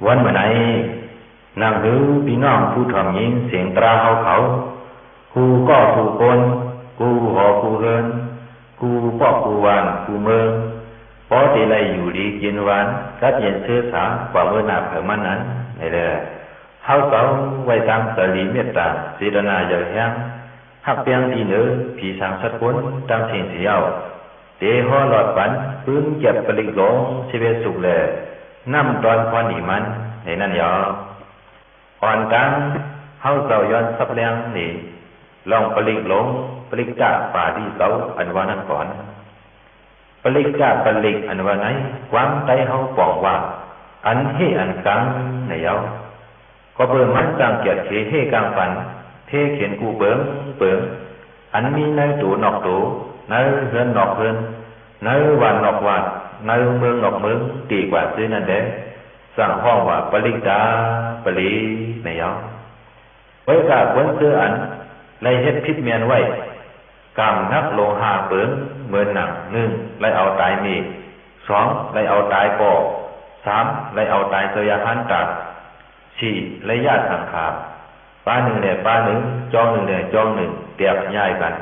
วันเมื่อไหนนั่งดูพี่น้องผู้ถ่อมยินเสียงตราเขากูก็กูโกนกูหอกูเฮินกูปอกกูวานกูเมืองพอที่ไรอยู่ดีกินหวานกัดเย็นเชื้อสากว่าเมื่อหนาเผื่อมันนั้นไอ้เด้อเฮาเก่าไว้ตามสลีเมตตาศีลนาเยอะแยะหักเปียงที่เหนือผีสางสัตว์พ้นตามสิ่งเสียวเตะหอหลอดปันปืนเก็บปลิกหลงชีวิตสุขเลยน้ำตอนพอหนีมันในนั่นยออ่อนกังเฮาเก่าย้อนสับแรงนี่ลองปลิกหลงปลิกจ่าป่าที่เก่าอันว่านั้นก่อนปลิกจ่าปลิกอันว่าไหนความใจเฮาปองว่าอันเฮอันกังในยอก็เบิ่มมันจังเกียรติเฮกังฝันเทเขียนกูเบิ่งอันมีในตูนอกตูในเฮือนนอกเฮือนในวันนอกวันในเมืองนอกเมืองดีกว่าซื้อนั่นเด้สร้างห้องว่าปลิกาปลีในยอไว้กาควรซื้ออันไล่เฮ็ดพิษเมียนไว้กำนักโลหะเปิงเหมือนหนัง1ไล่เอาตายมี2ไล่เอาตายปอ3ไล่เอาตายเสยหันตัด4ไล่ญาติสังขารป้าหนึ่งเนี่ยป้าหนึ่งจองหนึ่งเนี่ยจองหนึ่งเตียบย้ายกัน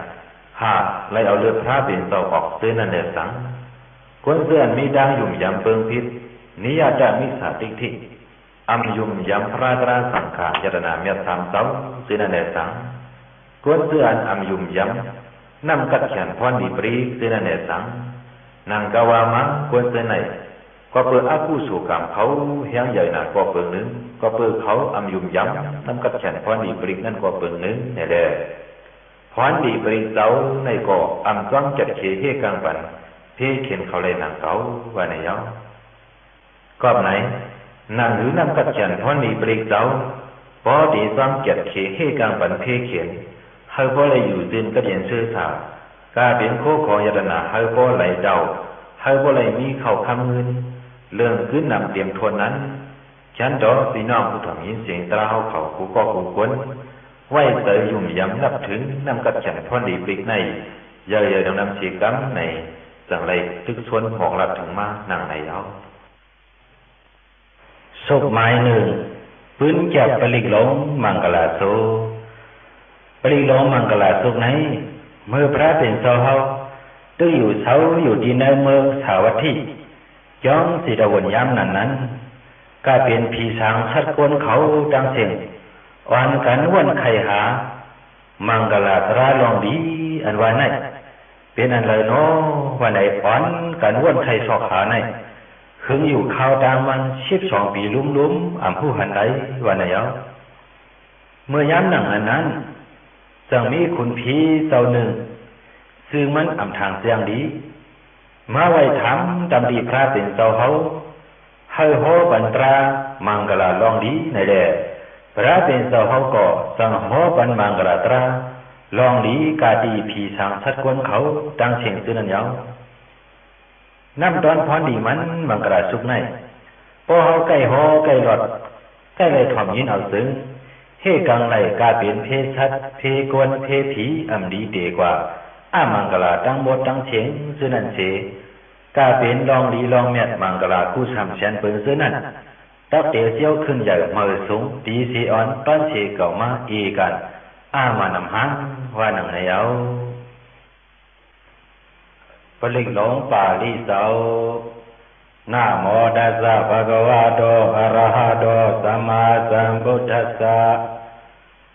5ไล่เอาเลือดพระเป็นเสาออกซื้อนั่นเนี่ยสังควรเสื่อนมีดังยุ่มยำเปิงพิษนิยาจะมิสาติทิอัมยุ่มยำพระตราสังขารยตนาเมียธรรมเสาซื้อนั่นเนี่ยสังกวนเสื่อนอัมยุ่มยำนำกัดเขียนพรดีปรีซื้อนั่นเนี่ยสังนางกาวามังกวนเสื่อไหนก็เปิดอากูสู่กรรมเขาเฮียงใหญ่หนาก็เปิงนึงก็เปิดเขาอัมยุ่มยำนำกัดเขียนพรดีปรีนั่นก็เปิงนึงเนี่ยแหละพรดีปรีเสาในก็อัมจ้องจัดเขเฮกังปันเพ่เขียนเขาเลยนางเขาว่าในยอก็ไหนนางหรือนำกัดเขียนพรดีปรีเสาพอดีจ้องจัดเขเฮกังปันเพ่เขียนเฮาบ่ได้อยู่ดินก็เย็นซื่อสากาเป็นโคของยตนาเฮาบ่ไหลเจ้าเฮาบ่ไหลมีเข้าคำเงินเรื่องคืนนำเตรียมทนนั้นฉันดอกพี่น้องผู้ถ่อมยินเสียงตราเฮาเขากูก็กูกวนไว้เตยยุ่มยำนับถึงนำกัดฉันพรดีปริกในเยอะๆดังนำสีกำในจังไรทึกชวนของหลับถึงมานั่งในเอาศพไม้หนึ่งปืนแก็บปลิกหลงมังกลาโซปริโลมังกลาสุกไหนเมื่อพระเป็นโซเฮาตึกอยู่เสาอยู่ที่ในเมืองสาวัตถีย้อมสิตะวันย้ำนั้นก็เป็นผีสางชัดกวนเขาดังเสียงอ่อนกันวันไข่หามังกลาตราลองดีอันว่าไหนเป็นอันเลยเนาะว่าไหนอ่อนกันวันไข่สอกหาไหนหึงอยู่ข่าวดังมัน12 ปีลุ้มอ่ำผู้หันไหนว่าไหนเอาเมื่อย้ำหนังอันนั้นจังมีคุณผีเจ้าหนึ่งซึ่งมันอำทางเสียงดีมาไว้ถามดำดีพระเป็นเจ้าเฮาให้โหบันตรามังกลาลองดีในแดพระเป็นเจ้าเฮาก็สังโหบันมังกลาตราลองดีกาดีผีสางชัดกวนเขาดังเสียงซื่อนั่นยาวน้ำตอนพรดีมันมังกลาสุกในพอเฮาใกล้หอใกล้หลอดใกล้เลยถ่อมยินเอาซึ้งเฮกังไหลกาเป็นเพชัดเพกวนเพผีอำดีเดกว่าอามังกลาตั้งหมดตั้งเฉียงซื่อนั่นเสกาเป็นลองลีลองเมียดมังกลาคู่สามแสนเปิงซื่อนั่นตักเตียวเจียวขึ้นใหญ่มาสูงดีสีอ่อนต้อนเชเก่ามาอีกันอามานำหังว่าหนังในเอาปลิกหลงป่าลีเสานะโมตัสสะภะคะวะโตอะระหะโตสัมมาสัมพุทธัสสะ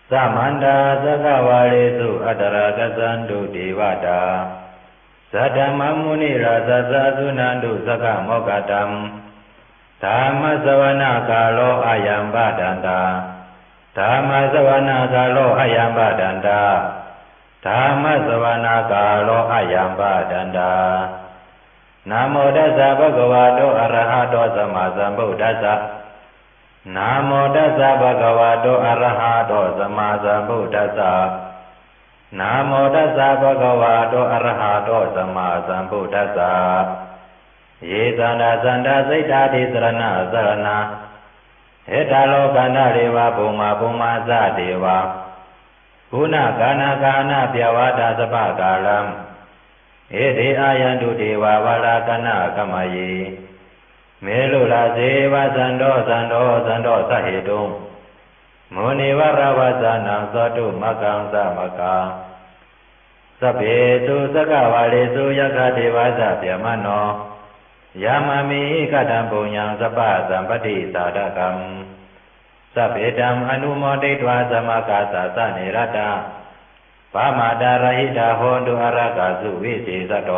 สัมมันดาสักวะเรสุอัตตระกัสสันตุเทวตาสัทธมมุนิราชสัสุนันตุสักโมกตัมธรรมสวนาคาโลอายัมปะดันตาธรรมสวนาคาโลอายัมปะดันตาธรรมสวนาคาโลอายัมปะดันตานะโมตัสสะภะคะวะโตอะระหะโตสัมมาสัมพุทธัสสะนะโมตัสสะภะคะวะโตอะระหะโตสัมมาสัมพุทธัสสะนะโมตัสสะภะคะวะโตอะระหะโตสัมมาสัมพุทธัสสะเยตันดาสันดาสิทธาติสรณะสรณะเหตาโลกันดาเรวะภูมิสะเทวะกุณกานาเปียวาดาสภากาลัมเอเดอายันตุเทวาวารากนะกัมมะเย เ เมลุลาเสวะสันโดสันโดสันโดสเหตุงมุนิวราวสานังสตุมะกังสมะกังสัพเพตุสกวาเลสุยคเทวะสัพพมโนยามามิกตัมปุญญังสัพพะสัมปติสาดกัมสัพเพธัมอนุโมทิตวาสมกาสสะเนรตาปามาดารหิตาโหนตุอรกาสุวิเศษโต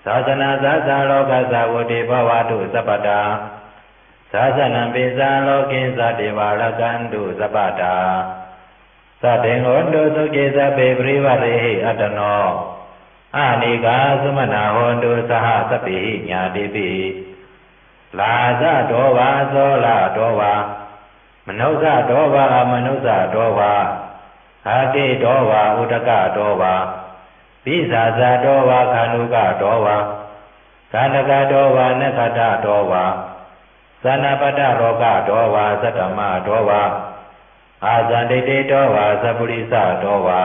ศาสนาสัสสะโลกัสสะวุติภวตุสัพพตาศาสนัมปิสาโลกินสัตเทวาลกันตุสัพพตาสัตเถงโหนตุสุขิสัพเพปริวะเรหิอัตโนอานิกาสุมนาโหนตุสหสัพพิญาติปิลาซะโตวาโสลาโตวามนุสะโตวามนุสะโตวาอาติโตวาอุตกะโตวาปิสาสะโตวาคานุกะโตวากาณกะโตวานคตะโตวาสนาปตะโรกะโตวาสัตตมะโตวาอาสันติเตโตวาสัพพุริสะโตวา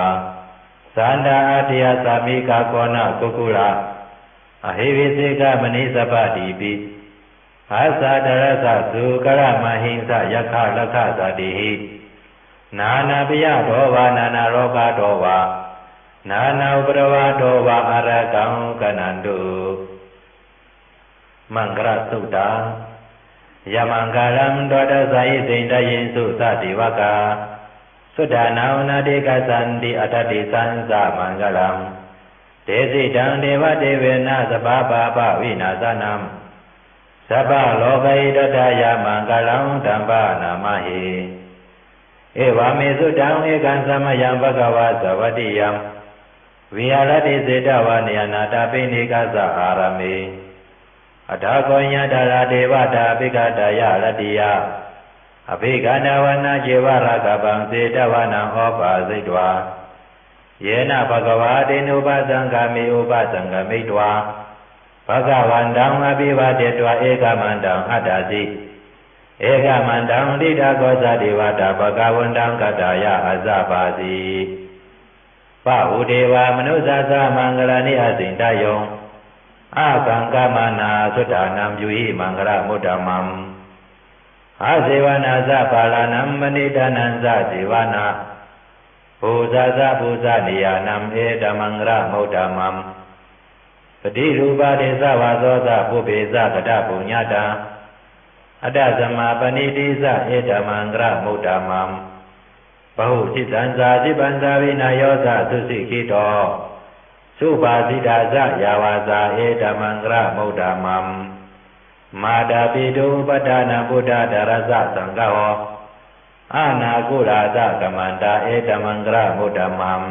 สันดาอติยสามิกาโกนะกุกุลาอหิวิสิกามณิสปติปิอาสาดรสะสุกรมหิงสะยะคะละคะสติหินานาปิยโตวานานาโรกะโตวานานาอุปรวะโตวาอรกังกนันตุมังคลสุตตายมังคลัมโดดสายสินทยินสุสัตติวกาสุดานานาเดกสันติอัตติสันสามังคลัมเตสิตังเทวเทเวนะสภาปะปะวินาสนัมสัพพะโลกัยตถายามังคลังธัมปะนามาหิเอวามิสุตังเอกันสมยังภะคะวะสวัสดิยังวิหารติเสตวะเนยนาตาปิณิกัสสะอารามิอัฏฐโกญญาตาเทวตาภิกขตายะรติยาอภิกานาวนาเจวรากบังเสตวะนังโอปาสิตวาเยนะภะคะวะเตนุปสังฆามิอุปสังฆมิตวาภะคะวันตังอภิวาเทตวะเอกมันตังอัตตาสิเอกมันตังทิฏฐโกสติวตาภะคะวันตังกัตตายะอัสสะปาสิปะอุเทวามนุสสะสะมังคลานิอสินทโยอากังกามานาสุตานัมยุหิมังคลมุตตมัมอาเสวนาสะปาลานัมมณิตานันสะเสวนาภูซาสะภูซานิยานัมเอตมังคลมุตตมัมปฏิรูปาเดสะวาโสสะปุเพสะกตปุญญาตาอัตตสมาปณิติสะเอตมังคลมุตตมัมปะหุจิตันสาสิปันสาวินายโยสะสุสิกิโตสุปาสิตาสะยาวาสาเอตมังคลมุตตมัมมาดาปิตุปทานาพุทธดารสะสังฆโหอานาคุราสะกัมมันตาเอตมังคลมุตตมัม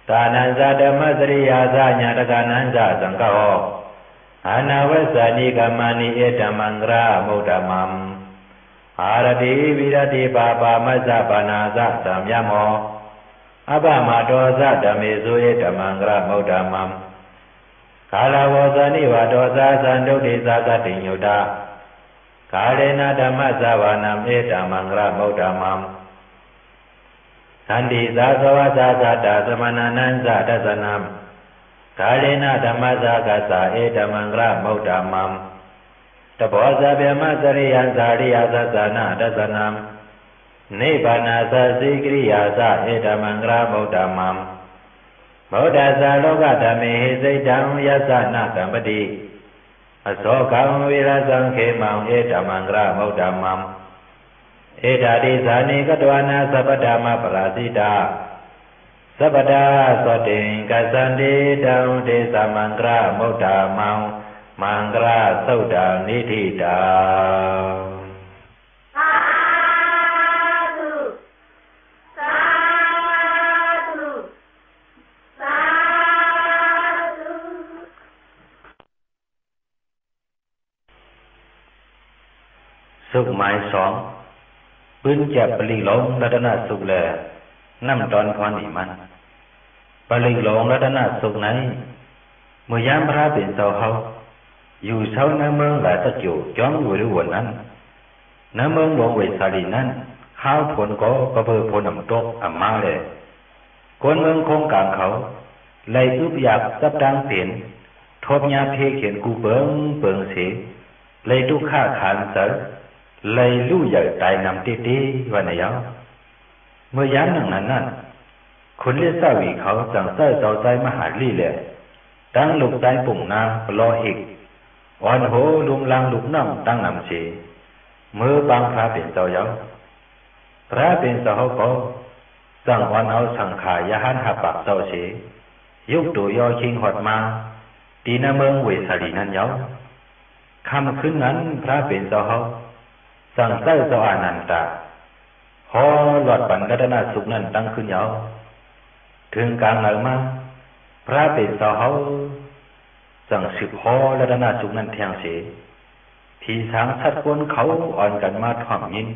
ตานันสะธรรมสริยาสะญาตกานันสะสังฆโหอานาวัสสนิกัมมานิเอตมังคลมุตตมัมอารติวิรติปาปามัสสะปานาสะสัมยโมอภมาโตสะธัมเมสุเอตมังคลมุตตมัมกาลาวสานิวาโตสะสันตุติสะกติญุตากาเลนะธัมมสวานัมเอตมังคลมุตตมัมสันติสาสวะสะสัตตะสมณานันสะทัสสนัมกาเลนะธัมมสกัสสะเอตมังคลมุตตมัมตโพสะเปมะสริยันสาริยาสัสสนะทัสสนัมนิพพานาสัสสิกริยาสะเอตมังคลมุตตมัมโมดัสสะโลกธรรมิหิสิตังยัสสะนะกัมปติอโศกังวิรสังเขมังเอตมังคลมุตตมัมเอตาติสานิกตวานาสัพพธรรมปราสิตาสัพพทาสติงกัสสันติตังเทสมังคลมุตตมังมังคลสุตตานิธิตาสุขหมายสองปืนจับปลีหลงรัตนสุขแลน้ำตอนพรนิมันปลีหลงรัตนสุขไหนเมื่อยามพระเป็นเสาเขาอยู่เสาในเมืองหลายตะกิ่วจ้องอยู่ด้วยวันนั้นในเมืองหลวงเวสาลีนั้นข้าวผลก็เพื่อผลน้ำตกมาเลยคนเมืองคงกลางเขาไล่อุบอยากสับดังเปลี่ยนทบยาเทเขียนกูเปิงเสี เลยทุกข้าขานเสรเลยลู่ใหญ่ตายนำตีวันไหนเอาเมื่อย้ำหนังนั้นคนเลี้ยสาวีเขาจังเส้เจ้าใจมหาลีเลยตั้งลูกใจปุ่งนาปลอหิกอ่อนโหลุมลังลูกน้ำตั้งนำเชเมื่อบางพระเป็นเจ้าเยาพระเป็นเจ้าก็จังอ่อนเอาสังขายหันหับปากเจ้าเชยุกตัวยอชิงหอดมาตีนาเมืองเวสาลีนั้นเยาคำขึ้นนั้นพระเป็นเจ้าเขาสั่งเส้เจ้าอานันตาพอหลอดปันรัตนสุขนั้นตั้งขึ้นเยาถึงกลางเหนือมาพระเป็นเจ้าเขาสั่งสืบพอรัตนสุขนั้นแทงเสียที่สางชัดคนเขาอ่อนกันมาถ่อมยิน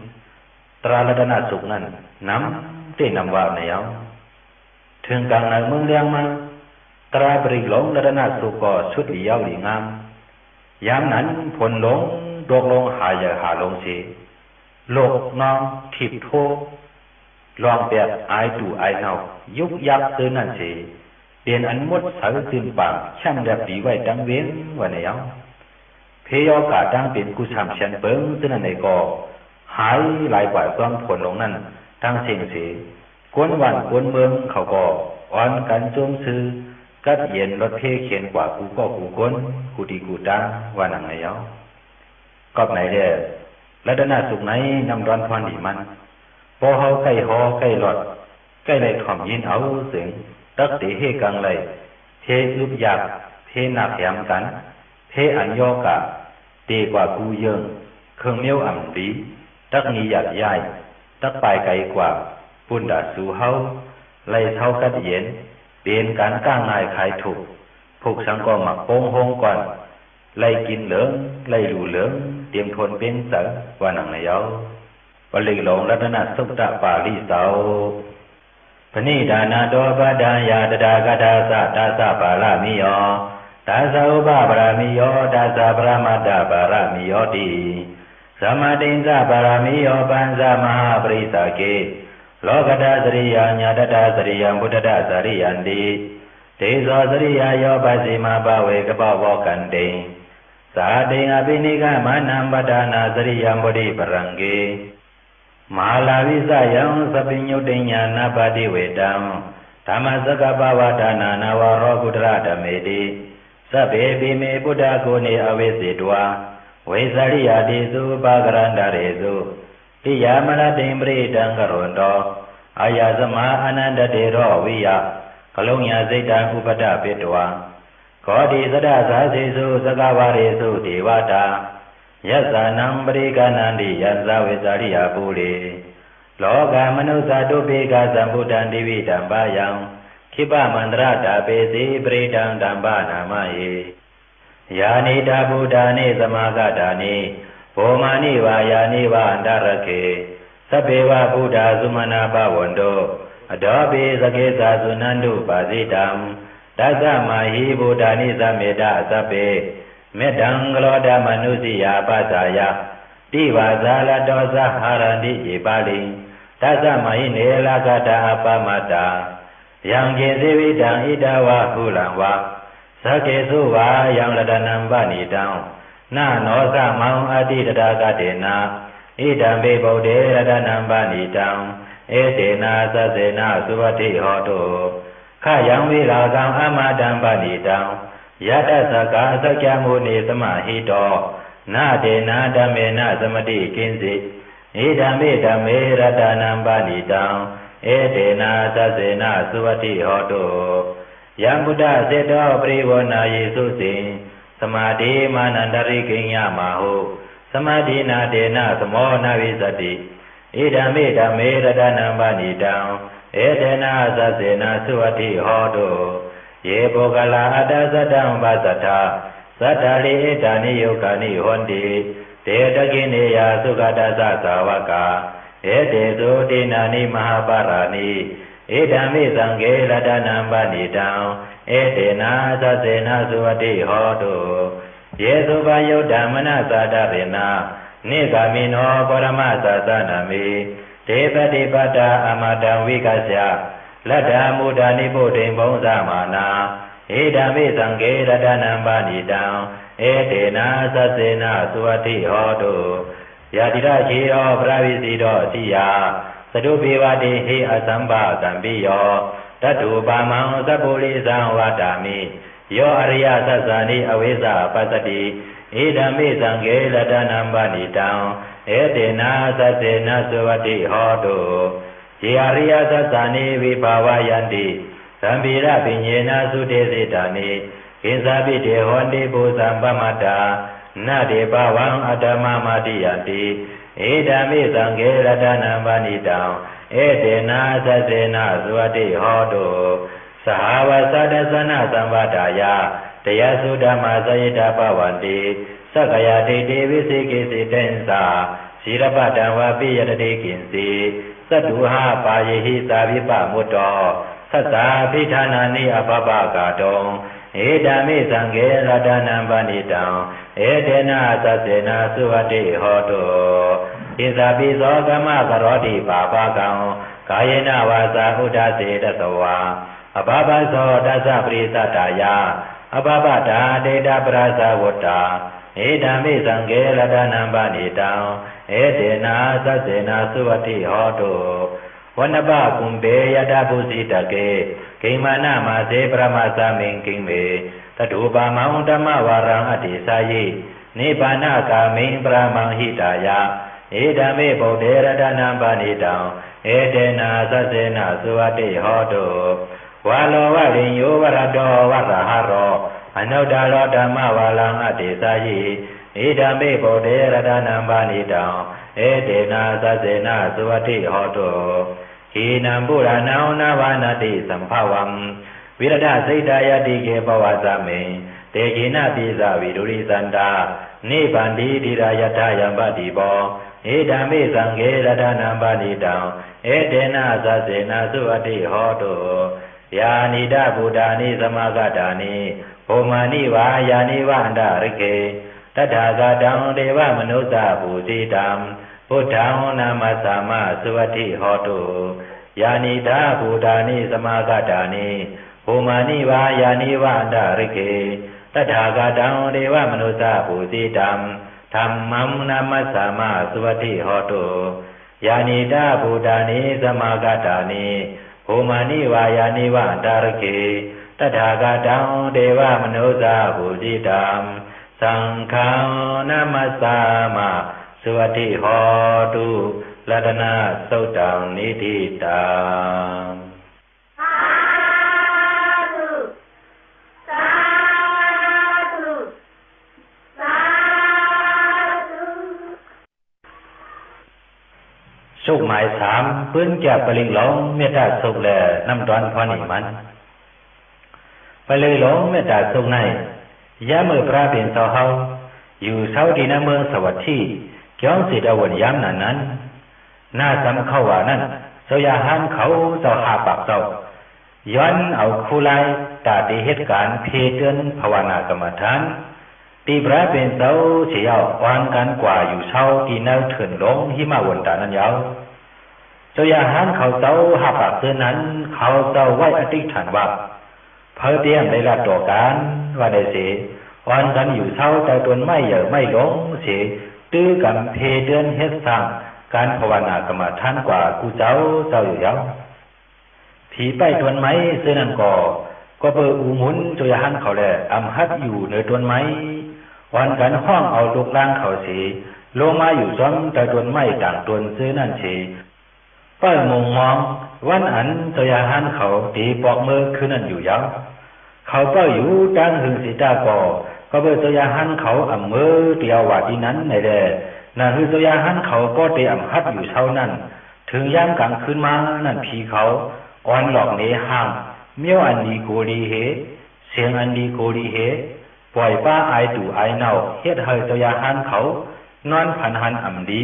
ตรารัตนสุขนั้นน้ำเต้นำว่าในเยาถึงกลางเหนือเมืองเลี้ยงมาตราบริหลงรัตนสุขก็ชุดหลีเยาหลีงามยามนั้นผลหลงดกลงหายหาลงเสียโลกน้องทิพโทลองแบบไอดูไอเนายุกยักซื้อนั่นเสียเดียนอันมดสาวตื่นปากช่างแบบดีไว้ดังเว้นวันไหนเอาเพยอกาดังเป็นกุชามเชียนเปิ้งซึ่งนั่นในก็หายหลายกว่าความผลลงนั้นทั้งเสียงเสียกวนวันกวนเมืองเขาก็อ่อนกันจมซื้อกัดเย็นรถเพเขียนกว่ากูก็กูก้นกูดีกูดังวันไหนเอาก็ไหนเด้อแล้วด้านหน้าสุขไหนนำร้อนพรดีมันพอเขาใกล้หอใกล้หลอดใกล้เลยถ่อมยินเอาเสียงตักตีเฮกังเลยเทอึบอยากเทหนักแหมกันเทอันยอกะตีกว่ากูเยิงเครื่องเมี้ยวอ่ำดีตักนี้หยัดย่ายตักไปไกลกว่าปุ่นดาสู่เฮาไล่เท่ากัดเย็นเปลี่ยนการก้างง่ายขายถูกผูกสังก็หมักโป้งหงก่อนไล่กินเหลืองไล่ดูเหลืองเตรียมทนเป็นเสือว่าหนังในเย้าปลิหลงรัตนสุตตะปาลิเสาปณิดานาโตปะดายาตดากดาสะตาสะปารามิโยตาสะอุปปารามิโยตาสะปรมัตถปารามิโยติสัมมาตินสะปารามิโยปัญสะมหาปริสาเกโลกตาสริยาญาตตาสริยังพุทธตาสริยันติเตโสสริยาโยปัสสิมาภเวกปะวกันติสาติอภินิกามานัมปดานาสริยังบุริปรังเกมหาลาวิสยังสปิญญุติญาณปฏิเวตังธรรมสกปวตานานาวโรกุตระธเมติสัพเพปิเมพุทธโกเนอเวสิตวาเวสริยาติสุปะกรันดาเรสุติยามรติมปริตังกรุณโตอายาสมาอนันตเตโรวิยะกลุญญาสิตังอุปตะปิตวาขอดีสดาสาสิสุสกวาเรสุเทวตายัสสานังปริกานันติยัสสะเวสาริยาปุริโลกามนุสาตุเปกาสัมพุทธันติวิตัมปะยังขิปะมันตระตาเปสิปริตังตัมปะนามาเยยานิตาบุตานิสมากตานิโภมานิวายานิวาอันตรเกสัพเพวะพุทธาสุมาณาภวันโตอดอปิสเกสาสุนันตุปาสิตัมตัสสะมาหิบุตานิสัมเมตะสัพเพเมตังกโลดามนุสิยาปัสสายะติวาสาลโตสหารันติอิปาลิตัสสะมาหิเนลากตาอปามาตายังเกสิวิตังอิดาวะหุลังวะสเกสุวายังระดานัมปณิตังนาโนสะมังอติตตากเตนะอิดัมเปโพเดระดานัมปณิตังเอเตนะสัสเสนะสุวัติโหตุขยังวิลากังอมาดัมปณิตังยะตัสสะกาสัจจมุนิสมหิโตนาเตนะธัมเมนะสมติกินสิอิดัมเมธัมเมระดานัมปณิตังเอเตนะสัสเสนะสุวัติโหตุยังพุทธเสโตปริวนาเยสุสิสมาธิมานันตริกิญญามาหุสมาธินาเตนะสโมนาวิสติอิดัมเมธัมเมระดานัมปณิตังเอเตนะสัสเสนะสุวัติโหตุเยโภกลาอัตสัตตังปัสสัทธาสัทธาลิเอตานิโยกานิหนติเตตะกิเนยาสุขตัสสะสาวกาเอเตสุตินานิมหาปารานิเอธัมมิสังเกระดานัมปณิตังเอเตนะสัสเสนะสุวัติโหตุเยสุปยุตตมนะสาดาเรนะนิกามิโนปรมสัสสนามิเทปฏิปตาอมตังวิกัสสะลัดดามุดานิโพธิบงสมานาเอธัมมิสังเกระดานัมปณิตัง เอเตนะสัสเสนะสุวัติโหตุยาติระชีโอพระวิสีโดสิยาสดุปิวติหิอสัมภากัมปิโยตัตถุปามังสัพพุริสังวัฏามิโยอริยสัสสานิอเวสาปัสสติอิดัมมิสังเกลตนัมปณิตังเอเตนะสัสเสนะสุวัติโหตุเยอริยสัสสานิวิภาวายันติสัมภิระปิญเยนะสุเทสิตานิกินสาปิเตหอนติปุสัมปมัตตานาเดภวังอัตมะมาติยันติเอดัมมิสังเกรตนัมปณิตังเอเตนะสัสเสนะสุวัติโหตุสหาวสัตตสนะสัมปทายาตยสุဓม္မာสยิตาภวันติสักยาติเตวิสิกิสิเตนสาศีรปะตังวะปิยตติกินสีสัตถุหาปายหิสาวิปมุตโตสัสสาภิธานานิอภปะกาตงเอดามิสังเกรตนัมปณิตังเอเตนะสัสเสนะสุวัติโหตุอิสาปิโสกมะกโรติปาปะกังกายเนวาสาอุดาเสตสวาอภปะโสตัสสะปริสัตตายาอภปตาเดตปราสาวตตาเอดามิสังเกรตนัมปณิตังเอเตนะสัสเสนะสุวัติโหตุวันบะกุมเบยตาภุสิตเกกิมานะมาเสปรมาสามิงกิงเมตถุปามังธรรมวารังอติสายินิพพานกามิงปรามังหิตายะเอดามิปุเดรตนัมปณิตังเอเตนะสัสเสนะสุวัติโหตุวาโลวะลิโยวรโตวะสหโรอนุตตโรธรรมวารังอติสายิเอดามิปุเดรตนัมปณิตังเอเตนะสัสเสนะสุวัติโหตุขีนัมปุรานังนาวานาติสัมภวังวิรดาสิตายติเกปวาสเมเตกินะปิสาวิดุริสันตานิพพันติดิรายทายัมปติโปเอดัมมิสังเกรตนัมปณิตังเอเตนะสัสเสนะสุวัติโหตุยานิดาบุตานิสมากตานิโภมานิวายานิวันดาริเกตถาคตังเทวมนุสสะภูสิตังพุทธังนามัสสามะสุวัติโหตุยานิดาบุตานิสมากตานิโภมานิวายานิวันดาริเกตถาคตังเทวมนุสสะภูสิตังธัมมังนามัสสามะสุวัติโหตุยานิดาบุตานิสมากตานิโภมานิวายานิวันดาริเกตถาคตังเทวมนุสสะภูสิตังสังฆังนามัสสามะสุวัติโหตุรัตนะสุตตังนิธิตังสาธุสาธุสาธุสุขหมายสามพื้นแก่ปลิงหลงเมตตาสุขแลน้ำตอนพอนิมันปลิงหลงเมตตาสุขในยามมือพระเป็นเสาเฮาอยู่เสาดีน้ำเมืองสวัสดีเกี่ยวสิดาวันยามนั้นหน้าสำเข้าว่านั้นเสยาหันเขาเจ้าหาปากเจ้าย้อนเอาคู่ไล่ตาดีเหตุการณ์เพเตือนภาวนากรรมฐานตีพระเป็นเสาเสียววางกันกว่าอยู่เช้าที่แนวเถินลงหิมาวันตานั้นยาวเสยาหันเขาเจ้าหาปากเตือนนั้นเขาเจ้าไว้อธิษฐานว่าเพื่อเตรียมในระดับการว่าได้เสียวางกันอยู่เช้าแต่ตนไม่เหย่อไม่หลงเสียตื้อกันเพเตือนเฮ็ดสร้างการภาวนากรรมฐานกว่ากูเจ้าอยู่ยาวผีไปตวนไม้เสื้อนั่นก็เปิดอูหมุนจอยหันเขาแหละอำฮัดอยู่ในตวนไม้วันกันห้องเอาลูกล่างเขาสีลงมาอยู่ซ้อมแต่ตวนไม้ต่างตวนเสื้อนั่นสีเป้ามองวันอันจอยหันเขาตีปอกมือคืนนั่นอยู่ยาวเขาเป้าอยู่ดังหึงสีตาก็เปิดจอยหันเขาอำมือเตียวว่าที่นั้นในแดนั่นคือตัวยาหันเขาก็เตะอำฮัดอยู่เท่านั้นถึงย่างกลางคืนมานั่นผีเขาอ่อนหลอกเนห่างเมี้ยวอันดีโกดีเฮเสียงอันดีโกดีเฮปล่อยป้าไอตู่ไอเน่าเฮ็ดให้ตัวยาหันเขานอนผันหันอ่ำดี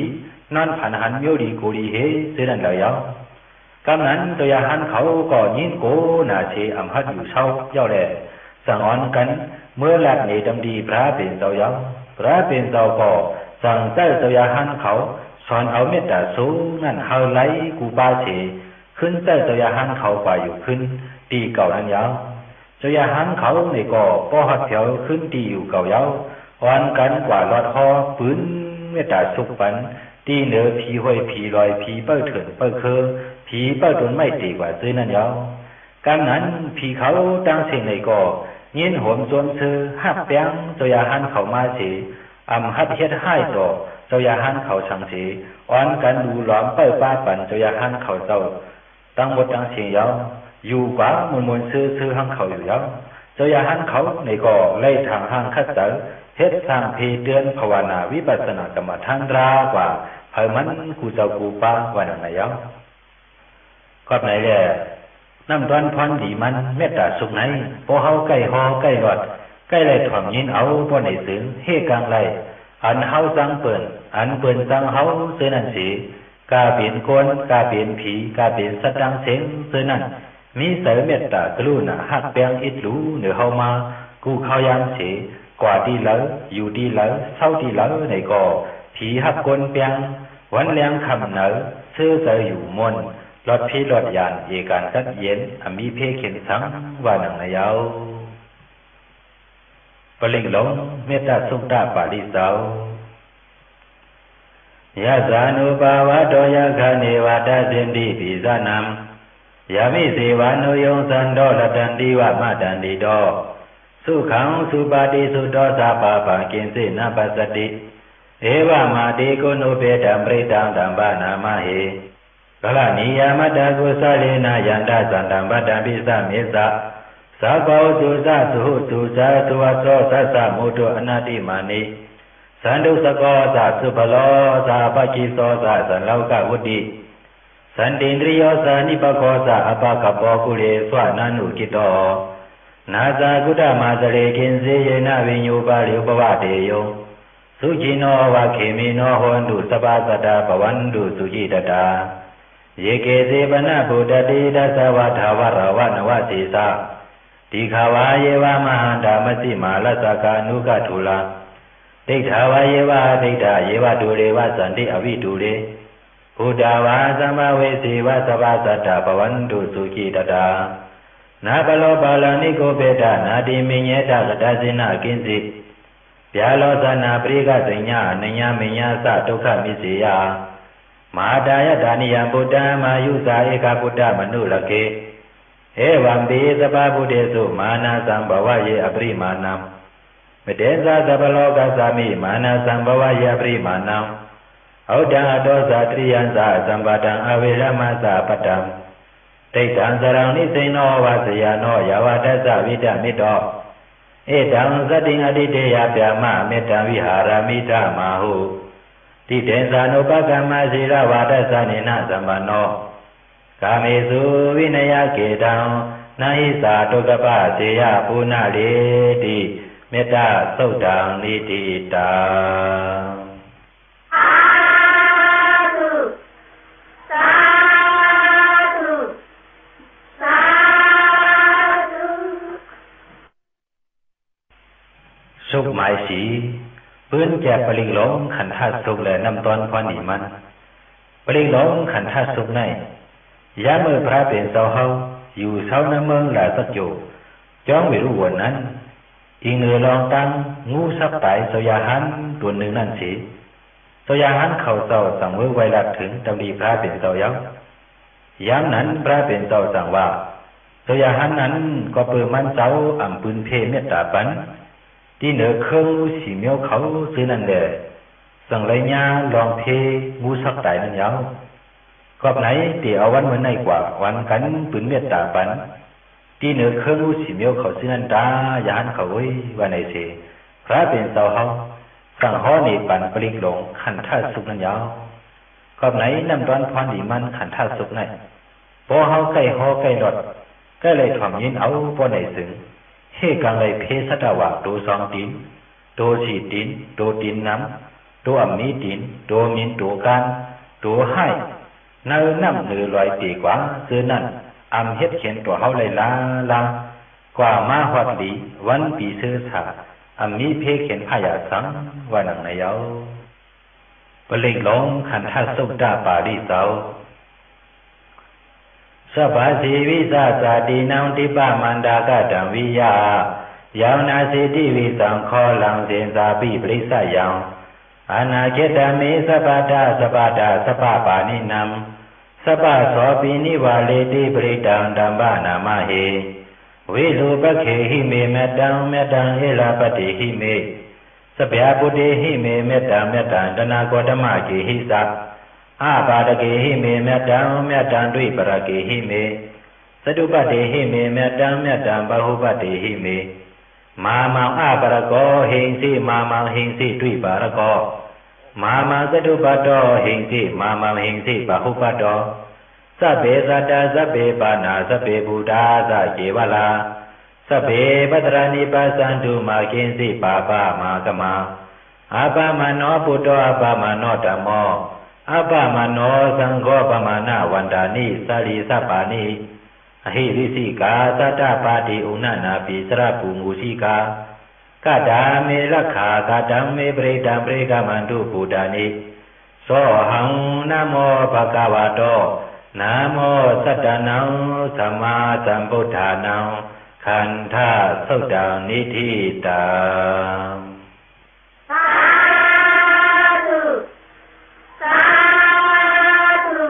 นอนผันหันเมี้ยวดีโกดีเฮเสียนั่นแล้วกำนั้นตัวยาหันเขาก็ยินโกน่าเชอำฮัดอยู่เท่าเย้าแหละสั่งอ่อนกันเมื่อหลัดเนดำดีพระเป็นเจ้าเย้าพระเป็นเจ้าก็สั่งเจ้าตัวยาหันเขาสอนเอาเมตตาสูงนั่นเฮาไลกูบาเฉขึ้นเจ้าตัวยาหันเขาไปอยู่ขึ้นตีเก่านั้นยาวตัวยาหันเขาในก็ป้อหัดเถียวขึ้นตีอยู่เก่ายาว วันกันกว่าลอดหอปืนเมตตาสุขปันตีเหนือผีห้อยผีลอยผีเปิ้ลเถินเปิ้ลเคอผีเปิ้ลตนไม่ตีกว่าซื้อนั่นยาวการนั้นผีเขาตั้งเสียงในก่อยินหอมจนซื้อหักแป้งโจยาหันเขามาสีอำหัดเฮ็ดให้ต่อโจยาหันเขาชังสีวันกันดูหลอมเปิ้ลป้าปั่นโจยาหันเขาเจ้าตั้งหมดตั้งเสียงยาวอยู่กว่ามุนซื้อหังเขาอยู่ยาวโจยาหันเขาในก่อไล่ทางห้างคัดเจอเฮ็ดสร้างเพเดือนภาวนาวิปัสสนากรรมฐานรากว่าเพิ่มันกูเจ้ากูป้าวันไหนยาวก็ไหนแหละน้ำตอนพรดีมันเมตตาสุขไหนพอเฮาใกล้หอใกล้รอดใกล้ไรถ่อมยินเอาบ่ในสึงเฮกลางไรอันเฮาจังเปิ้นอันเปิ้นจังเฮาซื่อนั่นสิกาเปลี่ยนคนกาเปลี่ยนผีกาเปลี่ยนสัตว์ดังเสียงซื่อนั่นมีเสริมเมตตากรุณาฮักแปงอิดรู้เหนือเฮามากูเข้ายามสิกว่าดีแล้วอยู่ดีแล้วเศร้าดีแล้วในก่อผีฮักคนแปงวันแรงคำเหนอซื่อเสยอยู่มนรถพี่รถยานเอการกัดเย็นมีเพเข็นสังว่าหนังนายาวปลิงหลงเมตตาสุขตาปาลิสาวยะสานุปาวะโตยะคาเนวะตาสินติปิสานามยามิเสวานุยงสันโดละตันติวะมะตันติโตสุขังสุปาติสุโตสาปะปังกินสินะปัสสติเอวะมาติโกนุเปตัมปริตังตัมปะนามะเหกลานิยามตะกุสะเลนะยันตะสันตัมปะตัมปิสะเมสะสาโกตุสะสุหุตุสะสุวัสโสสัสสะมุตุอนาติมานิสันตุสโกสะสุภโลสะปะกิโสสะสันโลกวุติสันตินทริโยสะนิปโคสะอปะกะโปกุเลสวะนันุกิโตนาสากุตมาสเลกินเสยนะวิญญูปาลิอุปวะเตโยสุจิโนวะเขมิโนโหนตุสปะสัตตะปวันตุสุจิตตาเยเกเสปนะพุทธติดัสสะวะทาวรวะนวะติสะติขาวาเยวะมหันตามสิมาลัสสะกานุกะทุลาติขาวาเยวะติตาเยวะดุเรวะสันติอวิดุเรพุทธาวาสัมมาเวสีวะสปะสัตตะปวันตุสุจิตตานาปโลปาลานิโกเปตานาติมิญเยตากตสินะกินสิဗျာလောသနာပရိကသိညာနညာမညာသဒုက္ခမိစေယမဟာတာယဒါနိယံဗုဒ္ဓံမာယုဇာဧကဗုဒ္ဓမနုလကေဧဝံပိသဗ္ဗဗုဒ္ဓေသုမာနသံဘဝယေအပရိမာဏံမတေဇာသဗ္ဗလောကသမိမာနသံဘဝယေအပရိမာဏံဩဒံအတောဇာတရိယံဇာသံပါတံအဝေရမသပတ္တံတိဋ္ဌံသရံနိစိနောဝဇယနောယဝတ္တသဝိတမိတောเอตังสติงอติเตยะปะมะเมตตังวิหารามิธามาหุติเตสานุปกรรมสีรวาทสานินะสัมปันโนกาเมสุวินยเกตังนาหิสาตุกปะเสยะปุณะเลติเมตตาสุตังนิติตังสุขหมายสีปืนแก่ปริงหลงขันธาตุสุขและน้ำตอนพอนีมันปริงหลงขันธาตุสุขในยามือพระเป็นเสาเฮาอยู่เสาน้ำเมืองหลายสักจูจ้องไม่รู้วันนั้นอีเงือลองตั้งงูสับไตสยาหันตัวหนึ่งนั่นสิสยาหันเข่าเสาสั่งมือไวรัดถึงตำลีพระเป็นเสาเย้ายามนั้นพระเป็นเสาสั่งว่าสยาหันนั้นก็เปิดมันเสาอ่ำปืนเพเมตตาปันที่เหนือเครื่องสีเมียวเขาซื้อนั่นแหละสั่งไรญาลองเพมูสักไตนั่นยาวก็ไหนตีเอาวันเหมือนในกว่าวันกันปืนเมตตาปันที่เหนือเครื่องสีเมียวเขาซื้อนั่นตายานเขาไว้วันไหนเสียพระเป็นเสาเฮาสั่งฮ้อนี่ปันปลิงหลงขันธาตุสุกนั่นยาวก็ไหนน้ำตอนพรดีมันขันธาตุสุกนั่นพอเฮาใกล้ฮ้อใกล้รถก็เลยถ่อมยินเอาพอไหนสึงเฮกังเลยเพศตาวะโดสองตินโดสีตินโดตินน้ำโดอมีตินโดมินโดการโดให้เนื้อน้ำเนื้อลอยตีกว่าซื้อนั่นอำเฮ็ดเขียนตัวเฮาเลยลากว่ามาฮอดดีวันปีเสื้อสาอำมีเพเขียนพยาสังว่านังนายเอาปลิงหลงขันธาสุดาปาริเสาสัพพะสีวิสาสาตินังทิปะมันดากะตังวิยา ยาวนาสิติวิสังขอลังเสนสาปิปริสยังอนาเจตเมสัพพะสัพพะสัพพะปานินัมสัพพะโสปินิวาเลติปริตังธัมมนามาเหวิรูปเขหิเมเมตังเมตังเอลาปฏิหิเมสัพพะปุเตหิเมเมตังเมตังตนาโกตมะเกหิสัอาปาตเกหิเมเมตังเมตังดุปรเกหิเมสตุปเตหิเมเมตังเมตังบาหุปเตหิเมมามังอาปรโกหิงสิมามังหิงสิดุปรโกมามังสตุปโตหิงสิมามังหิงสิบาหุปโตสัพเพสัตตาสัพเพปานาสัพเพบูตาสัจเจวลาสัพเพปัตรานิปัสสันตุมาคินสิปาปามากมาอาปามโนปุตโตอาปามโนธัมโมอาปามโนสังโฆปมาณวันดานิสาลีสัพปานิอหิริสิกาสัตตปาติอุณนาปิสระปุงูสิกากาดาเมลักขากาดังเมปริตังปริกามันตุปุตานิโสหังนะโมภะคะวะโตนะโมสัตตานังสัมมาสัมพุทธานังขันธาสุตังนิธิตังสาธุสาธุ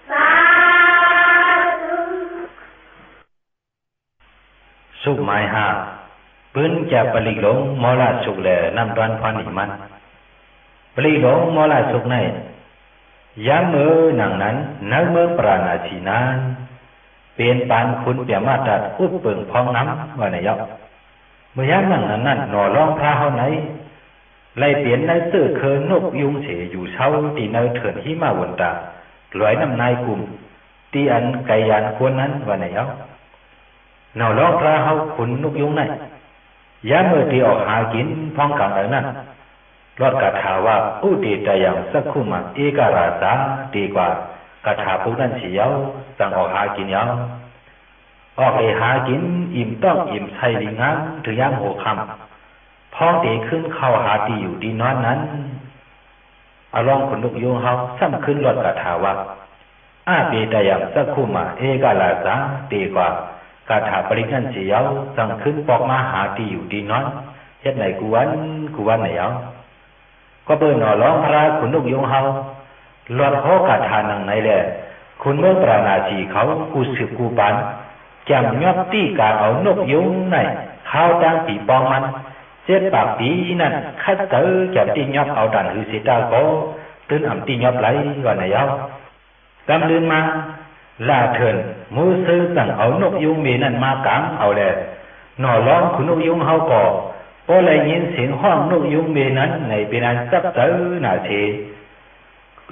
สาธุสุขหมายห้าปืนจะปลิหลงมอลาสุขแลนำตอนพันหิมันปลิหลงมอลาสุขในยามมือหนังนั้นนักเมื่อปราณาชีนานเป็นปานคุณเปียมาตัดอุปเปิงพองน้ำว่าในยอกเมื่อยามนั่งนั้นหน่อร้องพระเฮาไหนไล่เปลี่ยนในเสื้อเคินนกยุงเฉยอยู่เช้าตีเนยเถินหิมาวนตาลอยน้ำนายกลุ่มตีอันไกยันควรนั้นว่าในยอกหน่อร้องพระเฮาขุนนกยุงไหนยามมือที่ออกหากินพองกลางนั้นรอดกถาว่าอุติตยังสักขุมาเอกราสาดีกว่ากถาพวกนั้นเฉียวสั่งออกหากินยาวออกหากินอิ่มต้องอิ่มใช้ดีงามถึงย่างหัวคำพ้องตีขึ้นเข้าหาตีอยู่ดีนอนนั้นอารองขนลุกยุงเฮาซ้ำขึ้นรอดกถาว่าอาติตยังสักขุมาเอกราสาดีกว่ากถาปริกันเฉียวสั่งขึ้นปอกมาหาตีอยู่ดีนอนเฮ็ดไหนกูวันไหนเอาก็เบิ่นหน่อร้องพระขุนนกยุงเฮาหลอดโหกาทานังไหนแหละคุณเมื่อปราณาชีเขากูสืบกูปันจำยอบตี้กาเอานกยุงไหนข้าวดังปีปองมันเจ็ดปากปีนั่นคัดเตอจับตียอบเอาดันหือสิตาโกตื่นอ่ำตียอบไหลก่อนไหนเอากำลืนมาลาเถินมูซื้อสั่งเอานกยุงมีนั่นมากางเอาแหละหน่อร้องขุนนกยุงเฮาก่อพอได้ยินเสียงห้องนกยุงเมนั้นในเป็นอันซับเจอหน้าที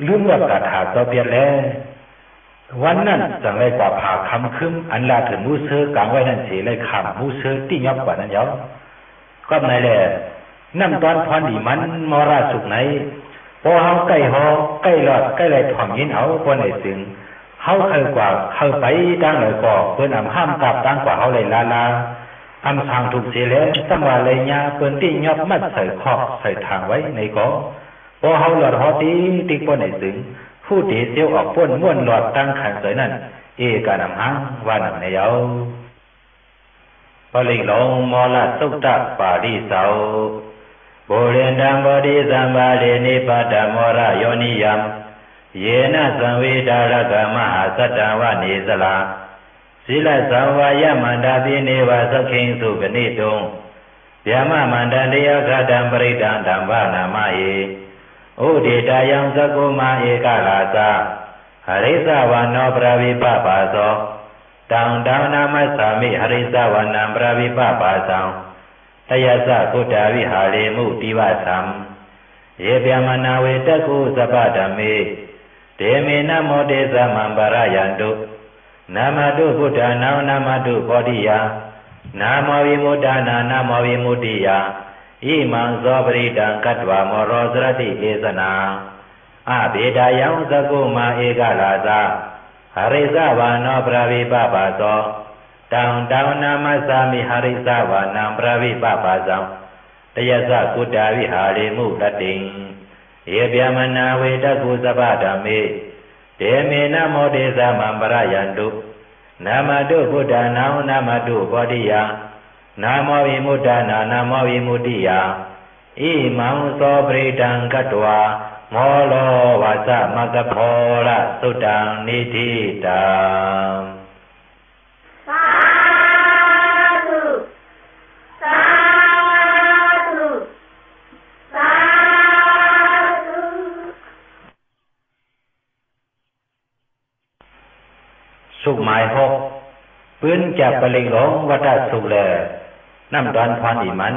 ลืมว่ากระถาต่อเปียแล้ววันนั้นจังไรกว่าผ่าคำคึมอันลาถึงมูเซอร์กลางไว้นั่นเสียเลยขำมูเซอร์ที่ยับกว่านั้นเยอะก็ในแหละน้ำตอนพรดีมันมอราสุกไหนพอเฮาใกล้หอใกล้หลอดใกล้ไรถ่อมยินเอาพอในสึงเฮาเคยกว่าเคยไปตั้งเลยก่อเพื่อนอำห้ามกลับตั้งกว่าเฮาเลยลาอำทางถูกเสียแล้วสังวาเลยญาเปิ้นที่ยอบมัดใส่คอกใส่ทางไว้ในกอพอเฮาหลอดหอตีติ๊กป้นในสึงผู้ตีเสียวออกป้นม้วนหลอดตั้งขันสวยนั่นเอกานำหางว่านังในเยาปลิหลงมอลสุตตะปาริเสาโบเรนดัมบดิสัมบาเลนิปตมรโยนิยมเยนะสังเวดารกมหาสัตตวะเนสลาศีลสังวายมันดาปิเนวะสักขิงสุกนิตุงยามะมันดันเดียกะดัมปริตังธัมมนามาเยอุดิตายังสกุมาเอกลาสาหริสาวานโนปราวิปปาโสตังดังนามัสสามิหริสาวานังปราวิปปาสังตยะสะกุตาวิหาริมุติวะสัมเยเปียมนาเวตกุสปะธเมเตเมนะโมเตสะมัมปะระยันตุนามาตุพุทธานังนามาตุโพธิยานามาวิมุตตานานามาวิมุตติยาอิมังโสปริตังกัตวามโรสรติเอสนาอาเบดายังสกุมาเอกลาสาหริสาวานโนปราวิปปาโสตังดังนามัสสามิหริสาวานังปราวิปปาสังตยะสะกุตาวิหาริมุตติงเยเปียมนาเวตกุสปะธเมเตเมนะโมเตสะมัมปะระยันตุนามาตุพุทธานังนามาตุโพธิยา นาโมวิมุตตานาโมวิมุตติยาอิมังโสปริตังกัตวาโมโลวาสะมะกะโพละสุตังนิธิตังสาธุสาธุสาธุ สุขหมายหกปืนจากปริงหลงวัฏสุขแลน้ำดอนพรอีมัน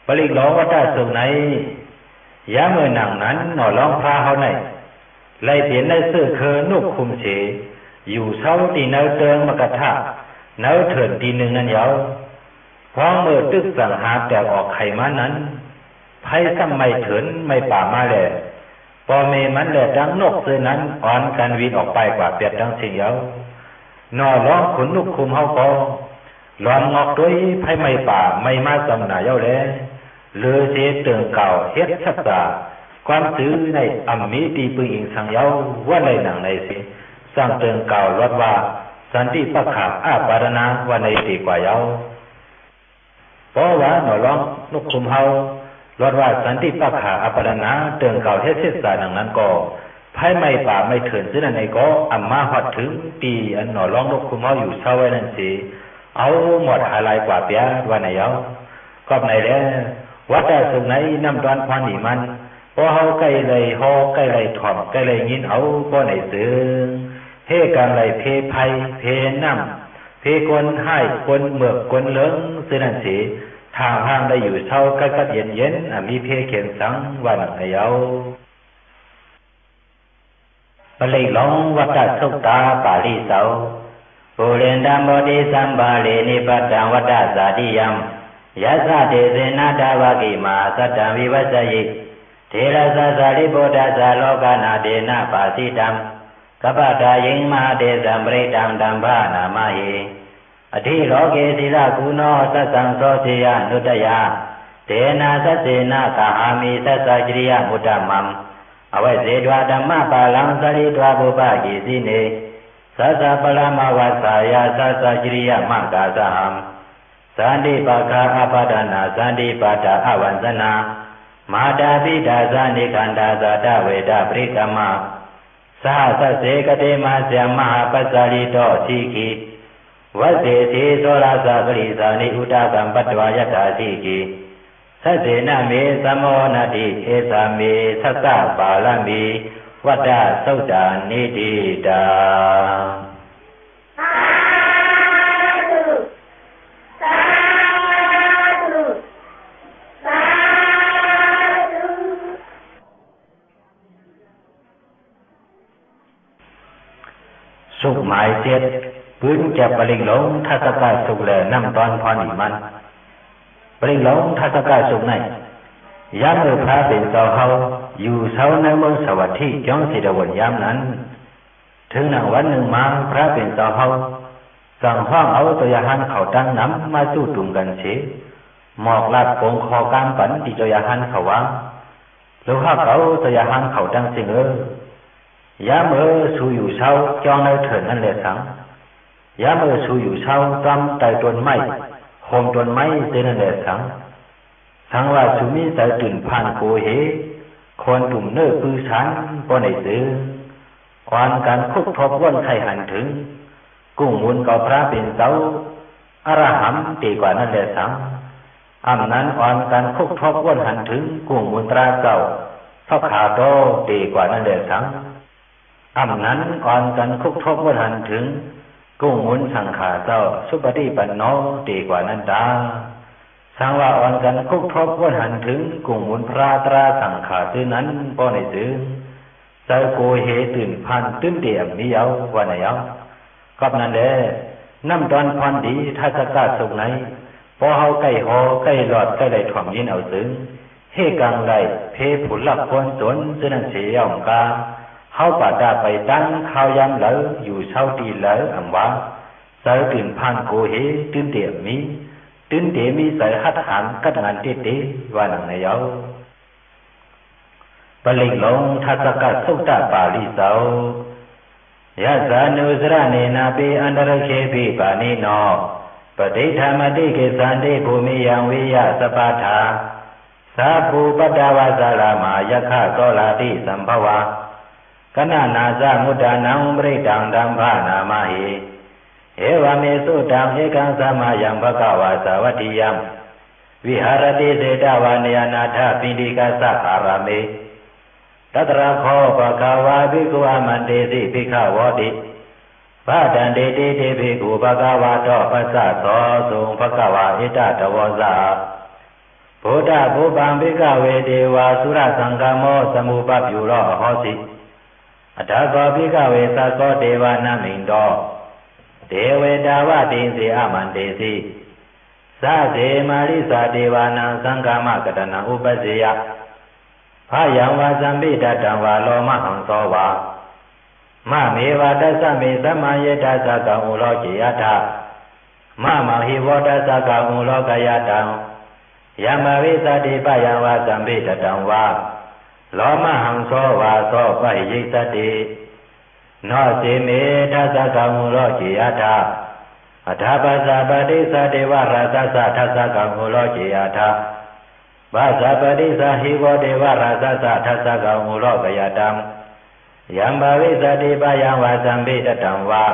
ปริงหลงวัฏสุขไหนยามเมื่อหนังนั้นหน่อร้องพาเขาไหนไล่เปลี่ยนได้ซื้อเคอนุกคุมเฉอยู่เศร้าตีเนาเติงมกระทะเนาเถิดตีหนึ่งนั้นยาวพร้อมมือตึกสังหาแต่ออกไข่มานั้นไพ่ซ้ำไม่เถินไม่ป่ามาแลพอเมมันแหละดังนกเสือนั้นอ่อนกันวินออกไปกว่าเปียดดังเสียงยาวนอร้องขนนุกคุมเฮาก็หลอนงอกด้วยไพ่ไม่ป่าไม่มาสำหนาเย้าแลเลือเสียเตืองเก่าเฮ็ดชักษาความตื้อในอัมมีตีปืนอิงสังเย้าว่าในหนังในสิสร้างเตืองเก่าลดว่าสันติปักขาอาปารณาว่าในตีกว่าเย้าเพราะว่าหนอร้องนุกคุมเฮารอดว่าสันติปักขาอปรณาเตือนเก่าเทศเทศาดังนั้นก็ไพ่ไม่ป่าไม่เถื่อนซึ่งนั่นเองก็อัมมาหอดถึงตีอันหน่อร้องนกคุมเขาอยู่เช้าไว้นั่นสิเอาหมดหาลายกว่าเปียวันไหนเอาก็ไหนแล้ววัดแต่สุงไหนน้ำดอนพรนี่มันพอเขาใกล้เลยฮอใกล้เลยถ่อมใกล้เลยยินเอาก็ไหนซึ้งเฮกันเลยเพไพเพน้ำเพกวนให้กวนเมือกกวนเลิ้งซึ่งนั่นสิทางห้างได้อยู่เช้าใกล้ๆเย็นๆมีเพเขียนสังวันไหนเอาปลิหลงวัฏสุตตาปาลิเสาปุเรนดัมโมติสัมบาเลนิปัตตังวัฏสาธิยัมยัสสะเตเสนาดาวกิมาสัตตังวิวัสยิเทระสะสาริโพธัสสะโลกานาเดนะปาสิตังกัปปะทายิงมหาเตสัมปริตังดัมภานามาหิอธิโลเกศิระกุโนสัสสังโสติยานุตยาเตนะสัสเสนะกาหามิสัสสะจริยมุตตมัมอวัยเสดวะธัมมะปาลังสริตวะบุปะกิสิเนสัสสะปรมวัสสายาสัสสะจริยมังกาสหัมสันติปะคาอปะดานาสันติปะตาอวันสนามาตาปิตาสันติกันดาสัตเวทปริกมะสหัสเสกเตมะเสมหาปัสสริโตสิกิวัสเสติโสราสะกริสานิอุตากัมปัตวายตาสิกิสัสเสนะเมสัมโมนติเอสาเมสัสสะปาลมิวัฏสุตตานิติตาสาธุสาธุสาธุ สุขหมายเจ็ดปืนจะปริงหลงทัศกาสุขแลน้ำตอนพรอีมันปริงหลงทัศกาสุขไหนยามเมื่อพระเป็นเสาเฮาอยู่เสาในเมืองสวัสดิ์จ้องสิดวนยามนั้นถึงหนังวันหนึ่งมาพระเป็นเสาเฮาสั่งห้องเอาตัวยาหันเขาตั้งน้ำมาสู้ตุ่มกันเสียหมอกลาดโป่งคอกามปันที่ตัวยาหันเขาวางแล้วข้าเขาตัวยาหันเขาตั้งสิงยามเมื่อสู้อยู่เสาจ้องในเถิดนั่นแหละสังยามเมื่อสู้อยู่เสาตำไต่ต้นไม้โฮมต้นไม้เจนั่นแหละสังว่าสุมิสายตื่นผ่านโกเหคนตุ่มเนื้อปือฉันปนในซื้ออ่อนการคุกทบวนไข่หันถึงกุ้งมุนกับพระเป็นเสาอรหัมตีกว่านั่นแหละสังอำนั้นอ่อนการคุกทบวนหันถึงกุ้งมุนตราเก่าพระขาโตตีกว่านั่นแหละสังอำนั้นอ่อนการคุกทบวนหันถึงกุ้งมุนสังขาเจ้าสุปฏิปันโนตีกว่านั้นตาสังว่าอ่อนกันคุกทบวนหันถึงกุ้งมุนพระตราสังขาซื้อนั้นป้อในซื้อใจโกเหตื่นพันตื่นเดี่ยมมีเอาวันไหนเอากับนั้นแหละน้ำตอนพรดีทัศกาสุขไหนพอเฮาใกล้หอใกล้หลอดใกล้ได้ถ่อมยินเอาซึ้งเฮกังไหลเพผุนลักคนสนซึ่งนั้นเสียย่อมกาเฮาปาดาไปตั้งข้าวยำเหลออยู่เช้าตีเหลออันว่าใจตื่นพันโกเหตื่นเดี่ยมมีตื่นเดี่ยมีใส่หัดหันกัดงานเตะว่าหนังไหนเอาปลิงหลงทัศกาสุตตาปาลิเสายะสานุสระเนนาปิอันตรเคปิปานิโน ปฏิธรรมติกิสันติภูมิยังวิยะสปัฏฐาสาภูปตาวาสารามายะคะโสลาติสัมภวากณนาสามุตตานังปริตังธัมภานามหิเอวเมสุตังเอกังสัมมายังภควาสาวัตถิยังวิหารติเสตวาเนยนาถปิฎิกัสสะอารามเมตัตระโคปะคะวาภิกขุอมันเตสิภิกขวติพระดันเตติเตภิกขุภควาโตปัสสะโสสุงภควาอิตตวสะโพธะภูปังภิกขเวเทวาสุรสังฆโมสมุปปยุโรโหสิอัตถโกภิกขเวสัสโสเทวานามินโตเทเวตาวะติสิอมันเตสิสาเสมาริสาเทวานังสังฆมกตนังอุปสิยะพายังวาสัมปิตตังวาโลมหังโสวามะเมวะตัสสะเมสัมมาเยตัสสะกังอุโลจิยะทามะมหิวตัสสะกังอุโลกยะตังยามวิสติปะยังวาสัมปิตตังวาโลมหังโสวาโสปะหิสติโนสิเมทัสสะกังอุโลจิยะทาอัฏฐปัสสะปฏิสัตถิวราสัสสะทัสสะกังอุโลจิยะทาปัสสะปฏิสัหิโวเทวราสัสสะทัสสะกังอุโลกยะตังยามวิสติปะยังวาสัมปิตตังวา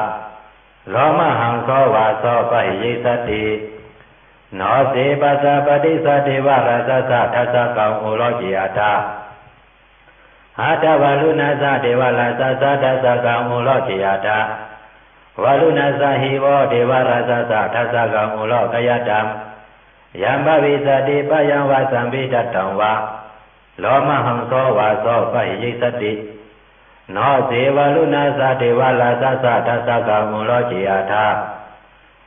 โลมหังโสวาโสปะหิสติโนสิปัสสะปฏิสัตถิวราสัสสะทัสสะกังอุโลจิยะทาอาตวาลุนัสสะเทวราสัสสะทัสสะกังอุโลจิยะทาวาลุนัสสะหิโวเทวราสัสสะทัสสะกังอุโลกยะตังยามวิสติปะยังวาสัมปิตตังวาโลมหังโสวาโสปะหิสติโนเสวาลุนัสสะเทวราสัสสะทัสสะกังอุโลจิยะทา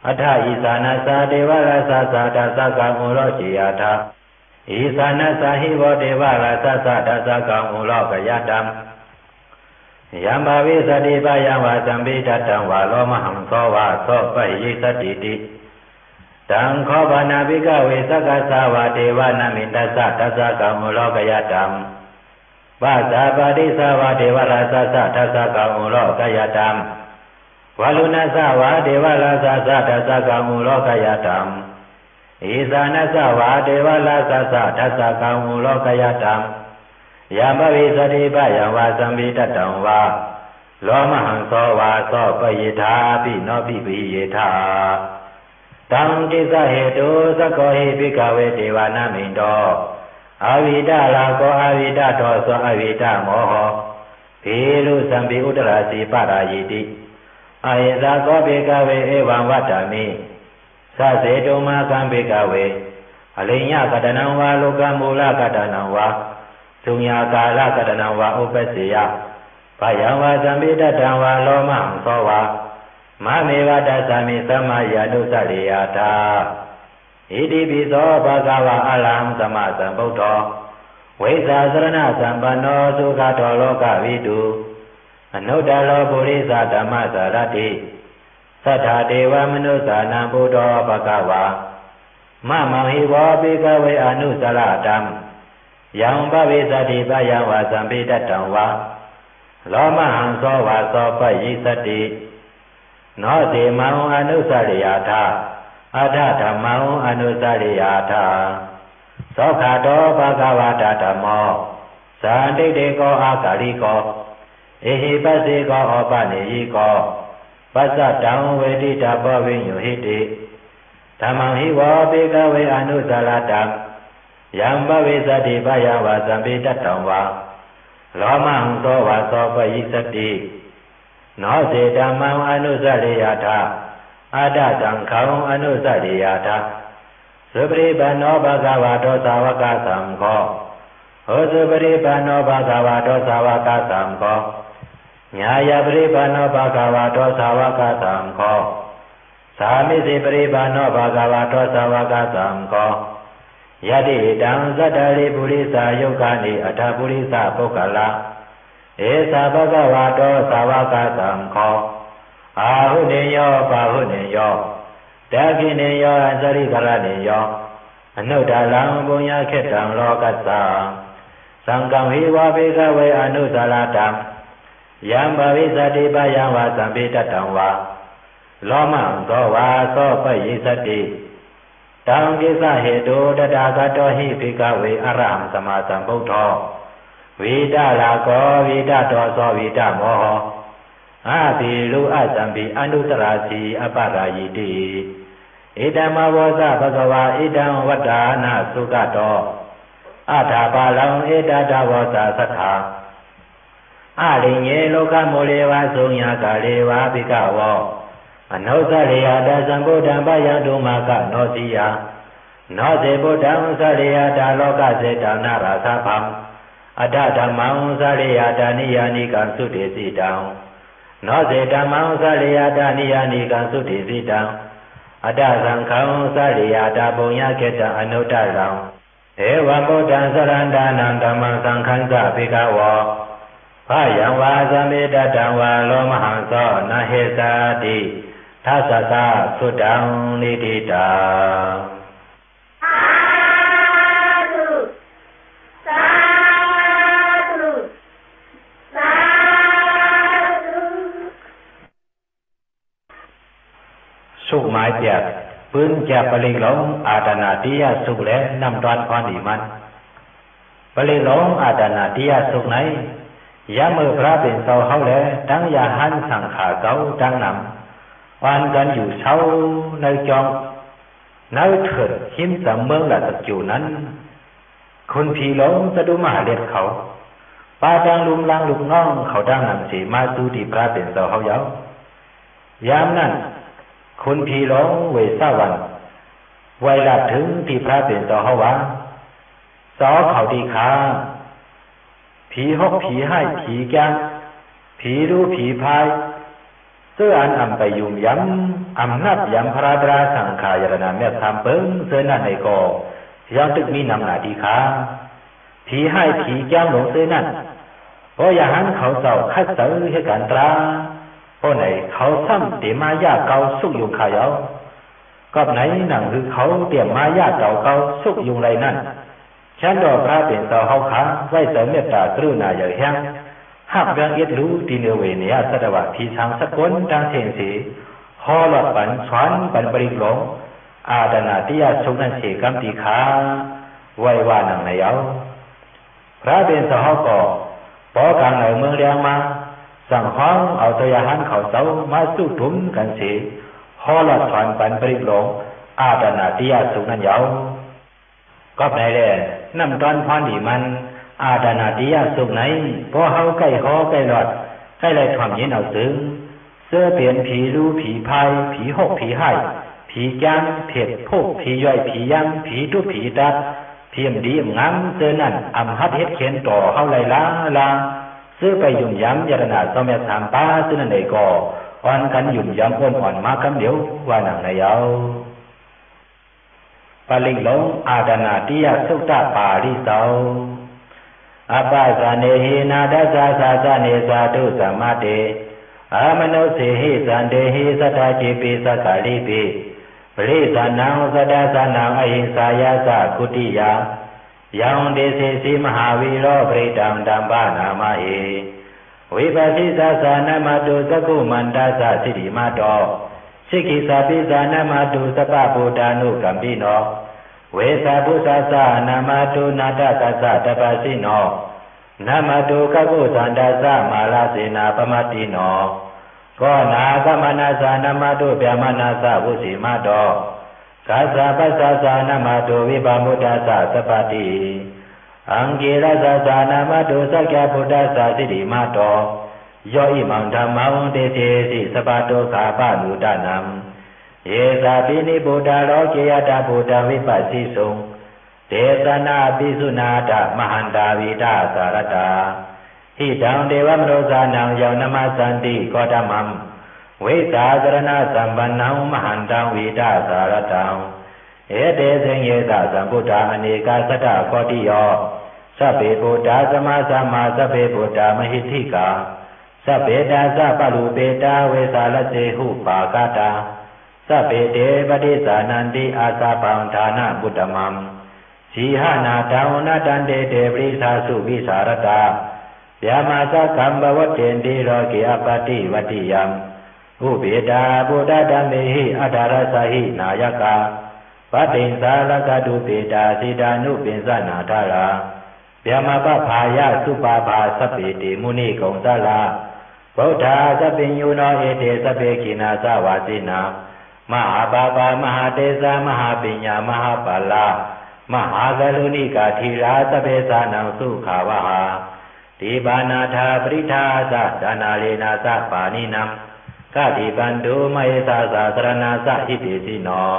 อัฏฐอิสานัสสะเทวราสัสสะทัสสะกังอุโลจิยะทาอิสานัสสะหิโวเทวราสัสสะทัสสะกังอุโลกยะตังยามวิสติปะยังวาสัมปิตตังวาโลมหังโสวาโสปะหิสติติตังโคปนาภิกขเวสักขสาวาเทวานามินตัสสะทัสสะกังอุโลกยะตังปัสสะปฏิสาวาเทวราสัสสะทัสสะกังอุโลกยะตังวาลุนัสสะวาเทวราสัสสะทัสสะกังอุโลกยะตังอิสานัสสะวาเทวราสัสสะทัสสะกังอุโลกยะตังยามวิสติปะยังวาสัมปิตตังวาโลมหังโสวาโสปะยิทาปิโนปิปิเยทาตังติสะเหตุสะโกหิภิกขเวเทวานามินโตอวิดาลาโกอวิดาโทโสอวิดาโมโหภิรุสัมปิอุตราสีปารายิติอายะโกภิกขเวเอวังวัตตามิสะเสตุมาคัมภิกขเวอลิญญกตนังวาโลกมูลกตนังวาสุญญากาลกตนังวาอุปสิยะปะยังวาสัมปิตตังวาโลมหังโสวามะเมวะตัสสะมิสัมมาญาณุสัตถิยาทาอิติปิโสภะคะวะอะระหังสัมมาสัมพุทโธเวสสะสรณะสัมปันโนสุขโตโลกวิทูอนุตตโรปุริสธรรมสารถิสัทธาเทวมนุสสานังพุทโธภะคะวามะมังหิวะภิกขเวอนุสรตังยังภวิสติปะยังวาสัมปิตตังวาโลมหังโสวาโสปะหิสติโนติมังอนุสริยาทาอัฏฐธัมมังอนุสริยาทาโสขโตภะคะวะตะธัมโมสันติติโกอากาลิโกเอหิปัสสิโกอปะเนยิโกปัสสะตังเวทิตาปวิญโยหิติธัมมังหิวะภิกขเวอนุสรตังยังภวิสติปะยังวาสัมปิตตังวาโลมหังโสวาโสปะหิสติโนเสธัมมังอนุสริยาทาอาดาสังขังอนุสริยาทาสุปริปันโนภะคะวะโตสาวกสังโฆโหสุปริปันโนภะคะวะโตสาวกสังโฆญาญาปริปันโนภะคะวะโตสาวกสังโฆสามิสิปริปันโนภะคะวะโตสาวกสังโฆยะติตังสัตตริปุริสายุคานิอัฏฐปุริสาปุคคละเอสะภะคะวะโตสาวกสังโฆอาหุเนโยปาหุเนโยตะกิเนโยอัสริกรเนโยอนุตตรังปุญญเขตังโลกัสสะสังฆังหิวะภิกขเวอนุสรตังยัมภวิสติปะยังวาสัมปิตตังวาโ โลมังโสวาโสปยิสติตังกิสะเหตุตถาคตหิภิกขเวอรหังสัมมาสัมพุทโธวิตาลาโกวิตาโตโสวิตาโมโหอาภิรุอสัมภิอนุตราสีอปารายิติอิตัมมวสะภควาอิตังวัฏฐานาสุขโตอัฏฐปาลังเอตตาวสะสัทธาอาลิเยโลกโมเลวะสุญญากาเลวะภิกขวะอนุสริยตสัมพุทธังปยังตุมากะโนสิยาโนเสพุทธังสริยตาโลกเสตานาราสาภังอัตถธัมมังสริยตานิยานิกังสุติสิตังโนเสธัมมังสริยตานิยานิกังสุติสิตังอัตถสังฆังสริยตาปุญญเกตังอนุตตรังเอวะพุทธังสรันดานังธัมมังสังฆังสัพพิกวะพายังวาสัมมิตตังวาโลมหังโสนะเหสาติทัสสะสุตังนิทิตังสาธุสาธุสาธุสุขหมายจากปืนจากปริหลงอาตนาติยาสุขและนำตอนพรดีมันปริหลงอาตนาติยาสุขไหนยามมือพระเป็นเสาเฮาและตั้งยาหันสังขาเก่าตั้งนำวันกันอยู่เช้าในจองในเถิดหิมสำเมืองละตะจูนั้นคุณพี่หลงสะดุมาเล็ดเขาปาดังลุมลังลุกน้องเขาดังนำสีมาสู่ที่พระเป็นเสาเฮาเยายามนั้นคุณพี่หลงเวสาวันไวลาถึงที่พระเป็นเสาเฮาวะสอเขาดีขาผีหกผีให้ผีแกงผีรู้ผีพายเสื้ออันอำไปยุ่มย้ำอำนับย้ำพระดราสังขายรณาเมตทำเปิ้งเสื้อนั่นในกอยังตึกมีนำหนาดีขาผีให้ผีแกงหลงเสื้อนั่นเพราะอย่างนั้นเขาเจ้าคัดเสือให้กันตราเพราะไหนเขาซ้ำเตมายาเก่าสุกยุงขายเอาก็ไหนหนังคือเขาเตรียมมายาเก่าเก่าสุกยุงไรนั่นฉันดอกพระเป็นเสาเฮาขาไว้เสริมเมตตากรุณาอย่างแห้งหากยังเอ็ดรู้ตีเนเวเนียสตวะทีทางสกุลดังเสียงสีฮอลอดปันสวนปันปริกหลงอาดนาติยาสุนันเสกัมติขาไว้ว่านังในเอาพระเป็นเสาเฮาก็ปอกลางในเมืองเรียงมาสั่งห้องเอาตัวยาหันเขาเสามาสู้ถุมกันสีฮอลอดสวนปันปริกหลงอาดนาติยาสุนันเยาก็ไปเลยนำตอนพรดีมันอาดานาติยาสุขไหนพอเฮาใกล้หอใกล้หลอดใกล้ไรความเย็นเอาซึ้งเสื้อเปลี่ยนผีรู้ผีพายผีหกผีให้ผีจางเผ็ดพกผีย่อยผียังผีทุผีตัดเพียมดีงามเสื้อนั่นอำฮัดเฮ็ดเขียนต่อเฮาไรลาเสื้อไปยุ่มย้ำยารณาสมัยสามป้าเสื้อนั่นใดก่ออ่อนกันยุ่มย้ำอ่อนมาคำเดียวว่าหนังในเอาปลิงหลงอาดานาติยาสุตตะปาริเสาอปาสาเนหินาดัสสะสาสะเนสาธุสัมมาเตอามโนสิหิสันเดหิสัทธาจิปิสักขะลิปิปริสานังสัทธาสานังอหิงสายาสะกุติยายังเดสิสิมหาวิโรปริตังดัมปานามาเหวิปัสสิสาสานามาตุสกุมันตาสะสิริมาโตสิกิสาปิสานามาตุสปะโพธานุกัมปิโนเวสาพุสาสานามาตุนาตกัสสะตปัสสิโนนามาตุกกุสันดาสะมาลาเสนาปมาติโนก็นากมนาสานามาตุเปียมานาสะวุสิมาโตกัสสะปัสสะสานามาตุวิปามุตตาสะสปติอังกิรสะสานามาตุสักยะพุทธัสสะสิริมาโตโยอิมังธัมมังเตเตสิสปะโตขาปะนุตานัมเยสาปินิบุตาโลเกยตาบุตาวิปัสสิสุงเตสนาปิสุนาตมหันตาวิตาสารตาหิตังเทวมโนสานังยาวนามาสันติโคตมัมเวสาสรณะสัมปันนังมหันตังวิตาสารตังเอเตสิงเยตาสัมพุทธาอเนกาสัตตะโคติโยสัพเพพุทธาสมาสัมมาสัพเพพุทธามหิทธิกาสัพเพตาสัพปะรูเปตาเวสาลเสหุปากาตาสัพเพเตปฏิสานันติอาสาปังฐานะบุตตมัมสีหานาทาวนาตันเตเตปริสาสุวิสารตา ยามาสะกัมบวเตนติโรกิอปติวัติยัม อุเบดาบุดาดาเมหิอัฏฐารสหินายกาปฏิสารกตุเบดาสิดานุปินสนาธาราเปียมาปภายะสุปาภาสเปติมุนิกงสลาဗုဒ္ဓသဗ္ဗညုနောဧတေသဗ္ဗေကိနာသဝါစိနာမဟာပါပါမဟာတေဇာမဟာပညာမဟာပါဠာမဟာဂလုဏိကာသီရာသဗ္ဗေသနံသုခာဝဟဒီဘာနာထာပရိထာသဒါနာလေနာသပါဏိနံကတိပန္တုမယေသသာသရဏသဟိတိစီနော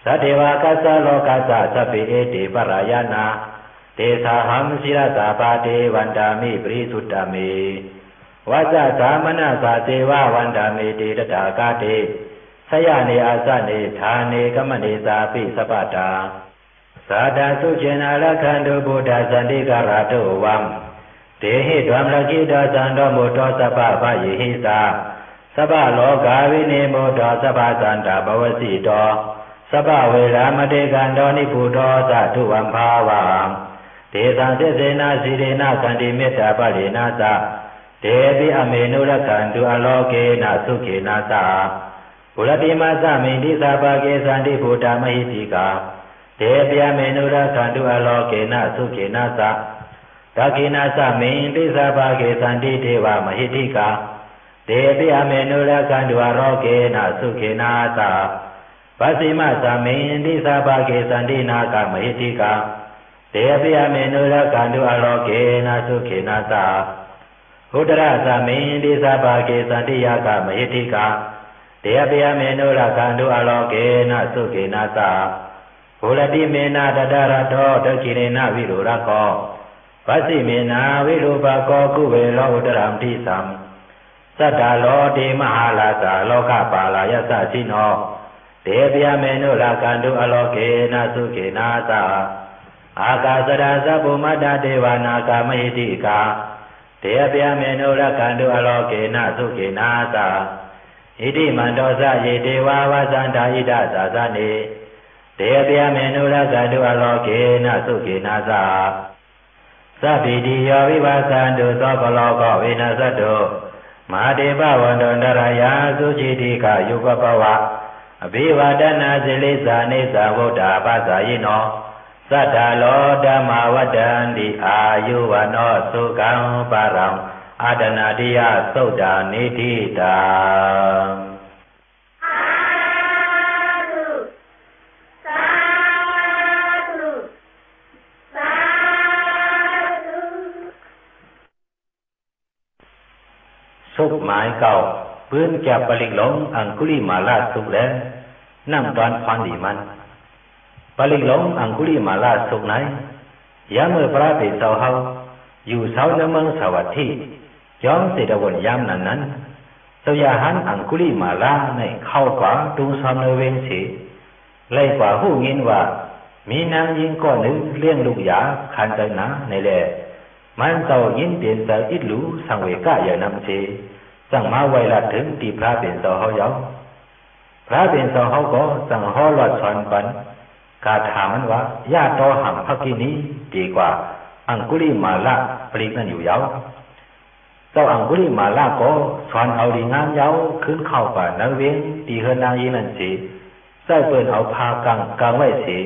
သတ္တေဝကသလောကသသဗ္ဗေဧတေပရယနာတေသာဟံစိရသာပါတေဝန္တာမိပရိသုတ္တမေဝဇ္ဇသာမနသာသေဝဝန္တာမေတေတတာကတေဆယနေအာသနေဌာနေကမနေသာပိသပ္ပတာသာဒသုចេနာလခန္တုဗုဒ္ဓဇန္တိကရတောဝံတေဟိဓမ္မလကိတောသံတော်မူတောသဗ္ဗဗယေဟိသာသဗ္ဗလောကဝိနေမောတောသဗ္ဗသန္တာဘဝစီတောသဗ္ဗဝေရမတေကံတော်နိပုတောသတုဝံဘာဝံဒေသံသစ္စေနာစီရေနာကန္တိမေတ္တာပရိနာသတေပိအမေနုရကံတုအလောကေနသုခေနသဘုရတိမသမိတိသဗ္ဗကေသန္တိဘုဒ္ဓမဟိတိကာတေပိအမေနုရကံတုအလောကေနသုခေနသဒကိနသမိတိသဗ္ဗကေသန္တိဒေဝမဟိတိကာတေပိအမေနုရကံတုအလောကေနသုခေနသဗသိမသမိတိသဗ္ဗကေသန္တိနာကမဟိတိကာတေပိအမေနုရကံတုအလောကေနသုခေနသဘုဒ္ဓရသမိန်တိသဗ္ဗကေသန္တိယကမဟိတိကာတေယပိယမေနုရကန္တုအလောကေနသုကေနသဘုရတိမေနတတရတောဒခိရေနဝိရုရကောဗသိမေနဝိရုပကောကုဝေလောဥတရံတိသံသတ္တလောတိမဟာလာသာလောကပါလာယသစိနောတေပိယမေနုရကန္တုအလောကေနသုကေနသအာကာသရသဗ္ဗမတ္တဒေဝနာကမဟိတိကာတေယပိယမေနုရကန္တုအလောကေနသုကေနသဣတိမန္တောသယေတေဝဝသန္တာဣဒသာသနေတေယပိယမေနုရကန္တုအလောကေနသုကေနသသဗ္ဗိတိယောဝိပါသန္တုသောကလောကဝေနသတ္တောမဟာတေပဝန္တောနရယသုจิတိကယုပပဝအဘိဝဒနာဇိလိသနေသဗုဒ္ဓဘာသာယိနောသတ္တလောဓမ္မဝတ္တန္တိအာယုဝနောသုကံပါရံအာဒနာတိယသုတ်တာနိတိတာสุขหมายเก่าปืนจับปลิกหลงอังคุลิมาลาสุขแล้วนั่งตอนฟันดีมันปลิกหลงอังคุลิมาลาสุขไหนยามเมื่อพระเป็นเสาเฮาอยู่เสาในเมืองสวัสดีย้อมเสดวนยามนั้นสยาหันอังคุลิมาลาในเข้ากว่าตุงซอมในเวงสีไล่กว่าหูงินว่ามีนางยิงก้อนหนึ่งเลี้ยงลูกยาคันใจหนาในแหล่มันเจ้ายินเปลี่ยนใจอิดหลูสังเวกะอย่านำเชสั่งมาไวละถึงตีพระเป็นเสาเฮาเยาพระเป็นเสาเฮาก็สั่งห่อหลอดชอนปันกาถามมันว่าญาติต่อหังพักที่นี้ดีกว่าอังคุลิมาลาปลีกนั่นอยู่เยาเจ้าอังคุลิมาลาก็ชอนเอาดีงามเยาขึ้นเข้าป่านักเวียงตีเฮนางยีนั่นสิใส่เปิ้นเอาพากังไว้สิ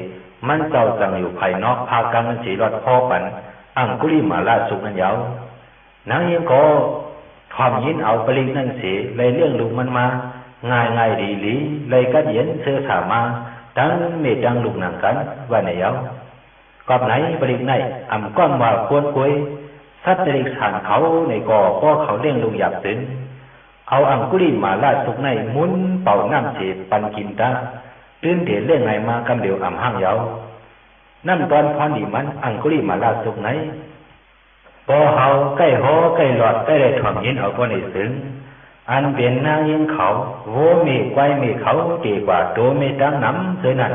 มันเจ้าสั่งอยู่ภายนอกพากังนั่นสิรอดพ่อปันอังคุลิมาลาสุกนั่นเยานางยิงก็ทอมยินเอาปลีกนั่นสิเลยเรื่องลูกมันมาง่ายดีหลีเลยกัดเย็นเสื้อสามาดังเมดังลูกหนังกันว่าไหนเยากอบไหนปลีกไหนอ่ำก้อนว่าควรคุยสัตว์เล็กสานเขาในก่อก็เขาเลี้ยงลูกหยาบถึงเอาอังคุลิมาลาสุกในมุนเป่าน้ำเสียปันกินตาตื่นเถียนเรื่องไหนมากำเดียวอ่ำห้างเยาน้ำตอนพรดีมันอังคุลิมาลาสุกไหนพอเฮาใกล้หอใกล้หลอดใกล้ได้ถ่อมยินเอาก็ในซึ้งอันเป็นนางยิงเขาโวมีไกวมีเขาดีกว่าโตมีดังน้ำเสียนั่น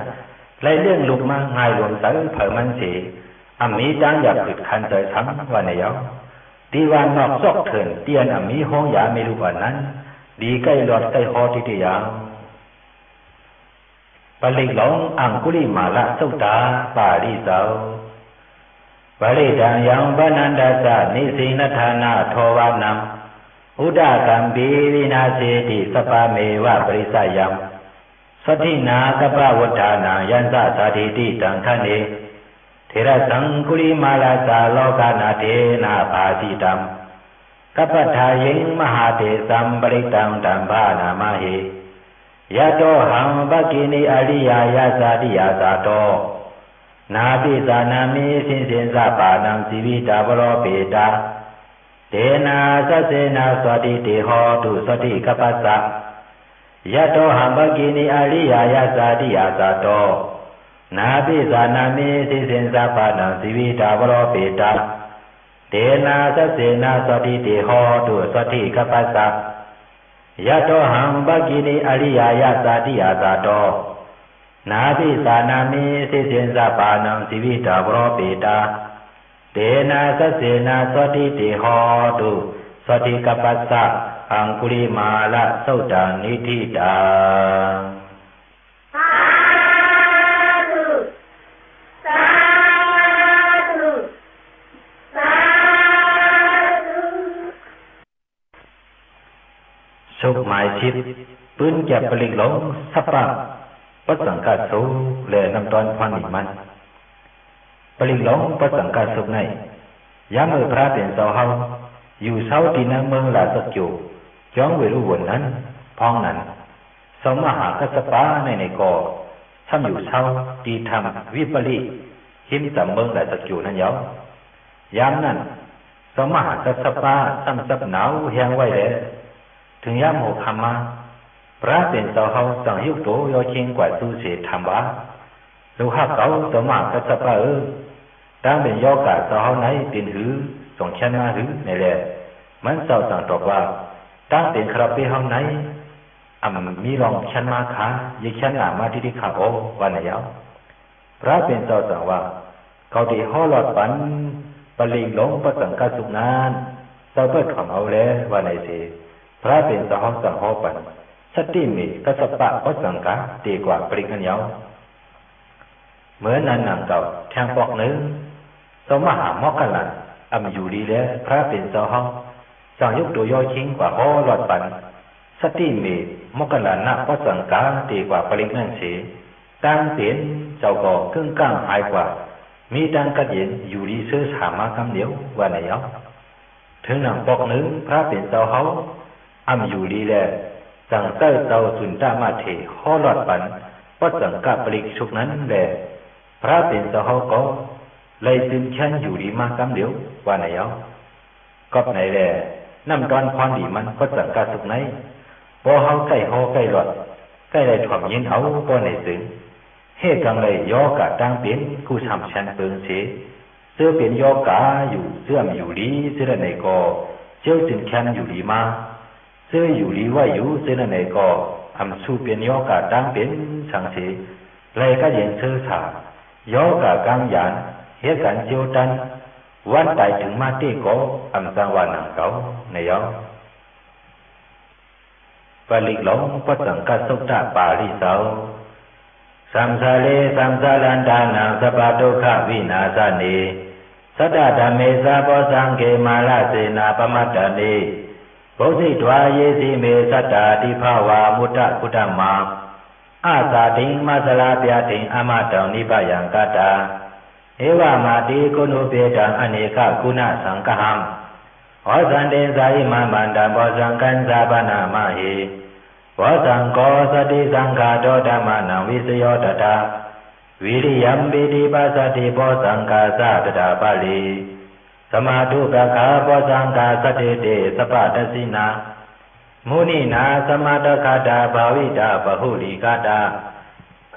ไล่เรื่องลูกมาง่ายหลวงสังเผอมันสีอันมีดังอยากผิดคันใจทั้งวันในเยาดีวันนอกซอกเถินเตียนอันมีห้องยาไม่รู้ว่านั้นดีใกล้หลอดใกล้หอที่ยาวปลิกหลงอังคุลิมาลาสุตาปาริเสาปริดังยังบานันดาสานิสินธานาโทวานังโอ อุดากัมปีวินาเสติสปาเมวะปริสยัมสตินากปะวัฏฐานายันสะสาธิติตังทะเนเทระสังคุลิมาลาสาโลกานาเทนาภาสิตัมกัปปทายิงมหาเตสัมปริตังตัมภานามะหิยะโตหังภกินีอริยายาสาติยาสาโตนาปิสานามิสินสินสัปปานังสีวิตาบโรเปตาเตนะสัสเสนะสวัสดิเตโหตุสวัสดิกัปปัสสะยะโตหังภกินีอริยายาสาติยาสาโตนาปิสานามิสินสินสัปปานังสีวิตาบโรเปตาเตนะสัสเสนะสวัสดิเตโหตุสวัสดิกัปปัสสะยะโตหังภกินีอริยายาสาติยาสาโตนาภิสานามิสิสินสัปปานังสีวิตาบโรเปตาเตนะสัสเสนะสวัสดิเตโหตุสวัสดิกัปปัสสะอังคุลิมาละสุตตังนิธิตังสาธุสาธุสาธุสุขหมายชิดปืนแก็บปลิกหลงสัพพะปัสสังกัสสุและนำตอนพรนิมันปลิกหลงปัสสังกัสสุในยามเมื่อพระเป็นเสาเฮาอยู่เสาที่ในเมืองลาสักจูจ้องเวรุวนนั้นพ้องนั้นสมหากัสปะในก่อทำอยู่เสาตีทำวิปริหิมสัมเมืองลาสักจูนั้นยาวยามนั้นสมหากัสปะซ้ำซับหนาวแห้งไว้แล้วถึงยามหกคำมาพระเป็นเสาเฮาสั่งยุกโตยอชิงกว่าสู้เสียทำบ้าลูกฮักเก่าสมหากัสปะตั้งเป็นยอกาเสาเฮาไหนเป็นหือส่งเช่นมาหือในแหละมันเสาสั่งตอบว่าตั้งเป็นครับเป็นเฮาไหนมีรองชันมาขายิ่งชันหนามาที่ขาโอวันไหนยาวพระเป็นเสาสั่งว่าเขาที่ห่อหลอดปันปลิงหลงประสังกัสุนานเสาเปิดของเอาแล้ววันไหนสิพระเป็นเสาเฮาสั่งห่อปันสติมีกัสปะประสังกาดีกว่าปริกันยาวเหมือนนั้นนางเก่าแทงปอกหนึ่งสมหามอกกันลันอยู่ดีแล้วพระเป็นเสาเฮาสั่งยกตัวยอชิงกว่าห่อหลอดปันสติมีมกลันนะประสังกาดีกว่าปริกันเสียตั้งเสียนเจ้าก่อครึ่งก้างหายกว่ามีดังกระเย็นอยู่ดีซื้อสามากำเดียวว่าไหนยาวถึงนางปอกหนึ่งพระเป็นเสาเฮาอยู่ดีแล้วสั่งเต้าเตาสุนตามาเถห่อหลอดปันประสังกาปริกชุกนั้นแหละพระเป็นเสาเฮาก็เลยซึมชันอยู่ดีมากกำเดียวว่าไหนยาวก็ไหนแหละน้ำตอนพรดีมันประสังกาสุกไหนพอเฮาใกล้ห่อใกล้หลอดใกล้ได้ถ่อมยินเอาก็ในสึงเฮกังเลยยอกะตั้งเป็นผู้ทำชันเปิงเสเสื้อเป็นยอกะอยู่เสื้อมอยู่ดีเสื้อในก็เจ้าจึงชันอยู่ดีมาเสื้ออยู่ดีว่าอยู่เสื้อในก็สู้เป็นยอกะตั้งเป็นสังเสเลยก็เย็นเสื้อสายอกะกังยานเฮกันเจียวตันวันตายถึงมาเตก็สังวานังเก่าในยอปลิกหลงปัสสังกัสสุตตะปาริเสาสัมสาเลสัมสาลันดานังสปะทุกขวินาสเนสัตตะธรรมเมสะโพสังเกมาลเสนาปมัตตเนบုစိတ္တဝါယေစီမေသတ္တာတိภาวามุตตะพุทธมาอาสาติงมัสลาปยติงอมตังนิพยังกัตตาเอวามาติกุณุเปตังอเนกกุณสังฆังวสันเตสายิมามันตัมโพสังกันสาปนามหิวสังโฆสติสังฆาโตธัมมานังวิสโยตตาวิริยัมปิติปัสสติโพสังฆาสะตถาปลีสมาธุกขาโพสังฆาสติเตสปะตสินามุนีนาสมาตคาตาภาวิตาปหุลิกาตา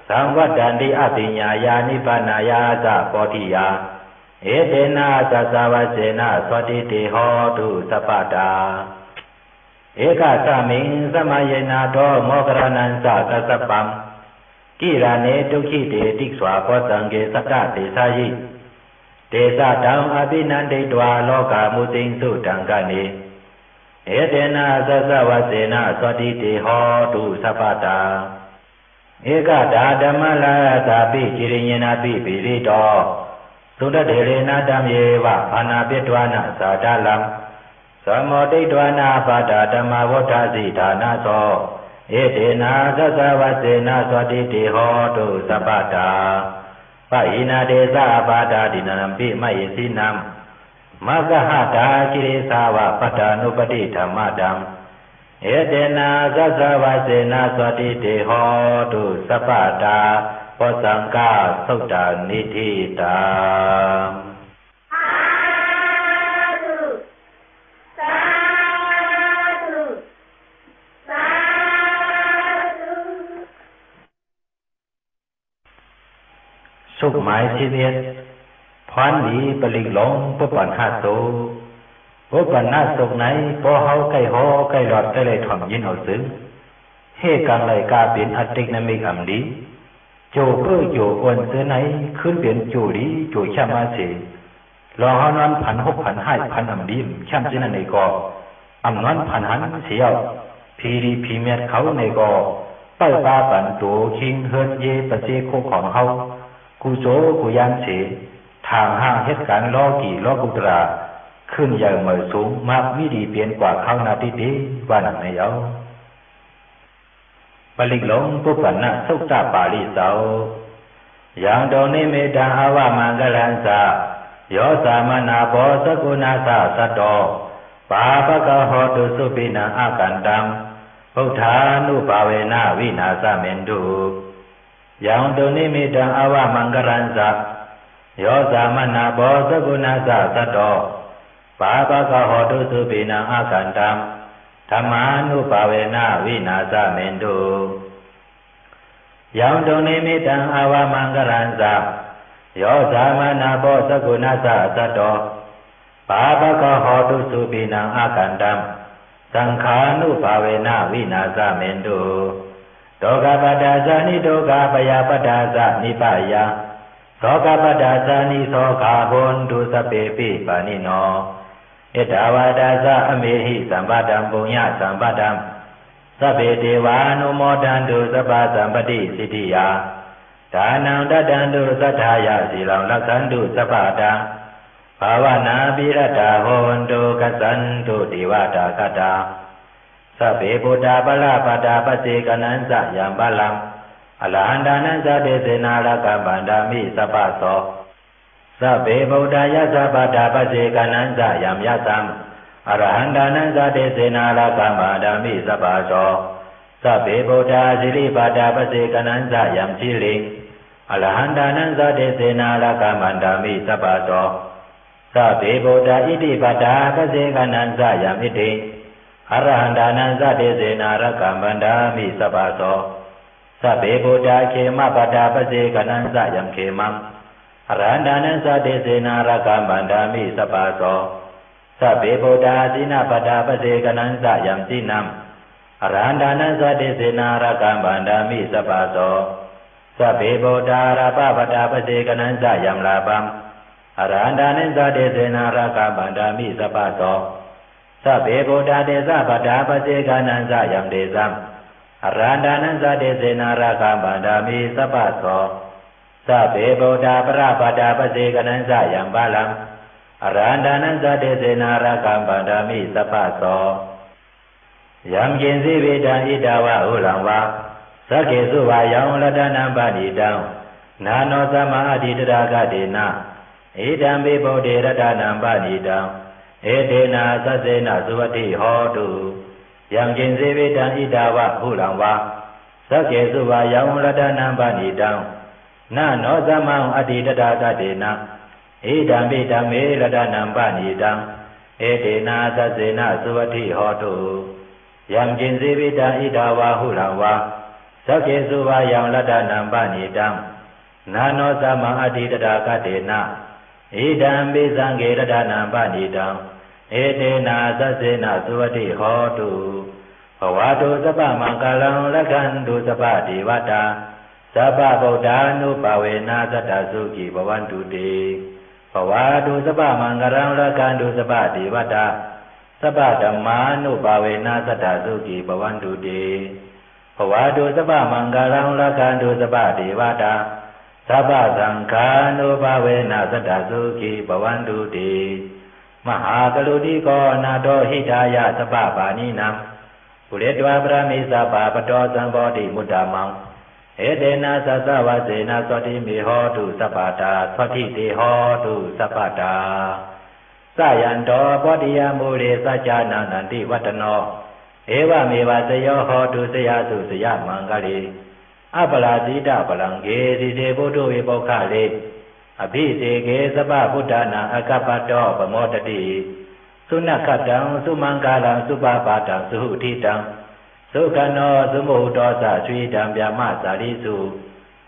สังวัตตันติอภิญญายานิพพานายาสะโพธิยาเอเตนะสัสสาวเสนะสวัสดิเตโหตุสัพพตาเอกสามิงสมัยนาโตโมกรนันสะกัสสปัมกิราเนตุขิเตติสวาโพสังเกสัตตะเตสายิเตสะตังอภินันติตวาโลกามุติงสุตังกะเนเอเตนะสัสสาวเสนะสวัสดิเตโหตุสัพพตาเอกดาธรรมลาตาปิจิริญนาปิปิริโตสุตเถเรนะธัมเยวะภานาปิตวานะสาดาลัง สมโมติตวนาปาตาธรรมวัฏสิฐานาโสเอเตนะสัสวะเสนะสวัสดิติโหตุสัพพตาปะอินาเดสะปาตาดินัมปิมะอิสินัมมะกะหะตากิริสาวะปัตตานุปติธรรมดัมเอเตนะสัสวะเสนะสวัสดิติโหตุสัพพตาปะสังฆาสุตตานิธิตาสุขหมายชีวิตพรดีปลิกหลงปุปันหาโตปุปันหาสุขไหนพอเฮาใกล้หอใกล้หลอดใกล้เลยถ่อมยินเอาซึ้งเฮกังไหลกาเป็นอัตติกนามิกอัมดีโจเพื่อโจอ้วนเสือไหนขึ้นเปลี่ยนโจดีโจช่ำมาเสลองเฮานอนพันหกพันห้าพันอัมดีช่ำเสนันในกออำนอนพันหันเสียวพีรีพีเมียเขาในกอเป้าปาปันโตคิงเฮิร์ดเยปเจโคของเฮากูโจกูยันเฉทางห้างเหตุการณ์ล้อกี่ล้อกุตราขึ้นใหญ่เหมือสูงมากมิดีเปลี่ยนกว่าข้าวนาทีดีวันไม่เอาปลิกหลงปุปันนะสุขตาปาลิเสาอย่างดงนิเมตังอาวามังกลันสาโยสามนาโพสกุณาสาสัตโตปาปะกะโหตุสุปินังอากันตังพุทธานุภาเวนะวินาสเมนตุยังตุนิมิตังอวมังกรันสะโยสามนาโพสกุณาสะสัตโตปาปะกะโหตุสุปินังอากันตังธรรมานุภาเวนะวินาสเมนตุยังตุนิมิตังอวมังกรันสะโยสามนาโพสกุณาสะสัตโตปาปะกะโหตุสุปินังอากันตังสังขานุภาเวนะวินาสเมนตุโตกะปะดาสานิโตกะปยาปดาสานิปายาโสกะปดาสานิโสกาโหนตุสเปปิปานิโนเอตาวาดาสะอเมหิสัมปตัมปุญญาสัมปตัมสัพเพเทวานุโมทันตุสัพพสัมปติสิทธิยาทานังตัตตันตุสัทธายาสีลังรักขันตุสัพพตาภาวนาภิรตาโหนตุกัสสันตุเทวตากตาสัพเพพุทธาปะลาปะตาปะเสกนันสะยัมปะลังอรหันตานันสะเตเสนาระกัมปันดามิสัพพะโสสัพเพพุทธายะสัพพะตาปะเสกนันสะยัมยะสัมอรหันตานันสะเตเสนาระกัมปันดามิสัพพะโสสัพเพพุทธาสิริปะตาปะเสกนันสะยัมชิลิอรหันตานันสะเตเสนาระกัมปันดามิสัพพะโสสัพเพพุทธาอิติปะตาปะเสกนันสะยัมอิติอรหันตานันสะเตเสนาระกัมปันดามิสัพพะโสสัพเพพุทธาเขมะปะตาปะเสกนันสะยัมเขมังอรหันตานันสะเตเสนาระกัมปันดามิสัพพะโสสัพเพพุทธาสีนาปะตาปะเสกนันสะยัมสีนัมอรหันตานันสะเตเสนาระกัมปันดามิสัพพะโสสัพเพพุทธาราปะปะตาปะเสกนันสะยัมลาภัมอรหันตานันสะเตเสนาระกัมปันดามิสัพพะโสสัพเพพุทธาเตสะปะตาปะเสกนันสะยัมเตสัมอรหันตานันสะเตเสนาระกัมปันดามิสัพพะโสสัพเพพุทธาปะระปะตาปะเสกนันสะยัมบาลังอรหันตานันสะเตเสนาระกัมปันดามิสัพพะโสยัมกินสิเวทังอิตาวะอุลังวะสักเกสุวายังละดานัมปะนิตังนาโนสัมมาอดิตระกะเตนะอิตัมปิโพเดรดานัมปะนิตังเอเตนะสัสเสนะสุวัติโหตุยังกินสิเวทังอิตาวะอุลังวะสักเกสุวายังละดานัมปะนิตังนาโนสัมมาอดิตระกะเตนะอิตัมปิธัมเมรดานัมปะนิตังเอเตนะสัสเสนะสุวัติโหตุยังกินสิเวทังอิตาวะอุลังวะสักเกสุวายังละดานัมปะนิตังนาโนสัมมาอดิตระกะเตนะอิดัมปิสังเกรดานัมปะนิตังเอเตนะสัสเสนะสุวัติโหตุภวะตุสัพพะมังคลังละขันตุสัพพะเทวตาสัพพะพุทธานุภาเวนะสัตตสุขีภวันตุเตภวะตุสัพพะมังคลังละขันตุสัพพะเทวตาสัพพะธัมมานุภาเวนะสัตตสุขีภวันตุเตภวะตุสัพพะมังคลังละขันตุสัพพะเทวตาสัพพะสังฆานุภาเวนะสัตตสุขีภวันตุเต มหากรุณิโกนาโตหิตายะสัพพะปานินังปุเรตวะปรมิสัพพะปโตสัมโพธิมุตตมังเอเตนะสัสสะวะเสนะสติมิโหตุสัพพะตาสติเตโหตุสัพพะตาสายันโตปฏิยมุเรสัจจานันติวัตโนเอวะเมวะสโยโหตุสยาสุสยมังคะลีอัปลาสีดาปลังเกสิเตปุถุวิปุคคะเลอภิเสเกสัพพะพุทธานังอกัปปะโตปโมทติสุนัขขตังสุมังคาลังสุปปาตังสุหุทิตังสุขันโนสุโมโตสะสวีดังဗျามสาริสุ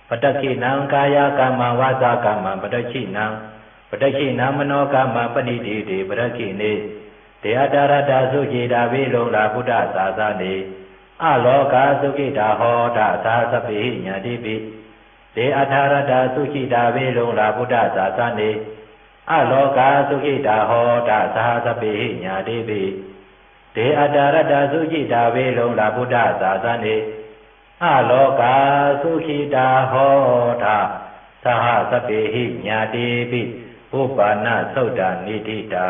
ปตคินังกายกรรมังวาจากรรมังปตคินังมโนกรรมังปณิติติปตคิเนเตอัตตรตสุจิตาวิโลลาพุทธศาสนาอโลกาสุขิตาโหตสาสะปิญาติปิเตอัตถรตสุขิตาวิโลลาพุทธศาสนาอโลกาสุขิตาโหตสาสะปิญาติปิเตอัตถรตสุขิตาวิโลลาพุทธศาสนาอโลกาสุขิตาโหตสหสะปิญาติปิอุปาณะสุดานิทิตา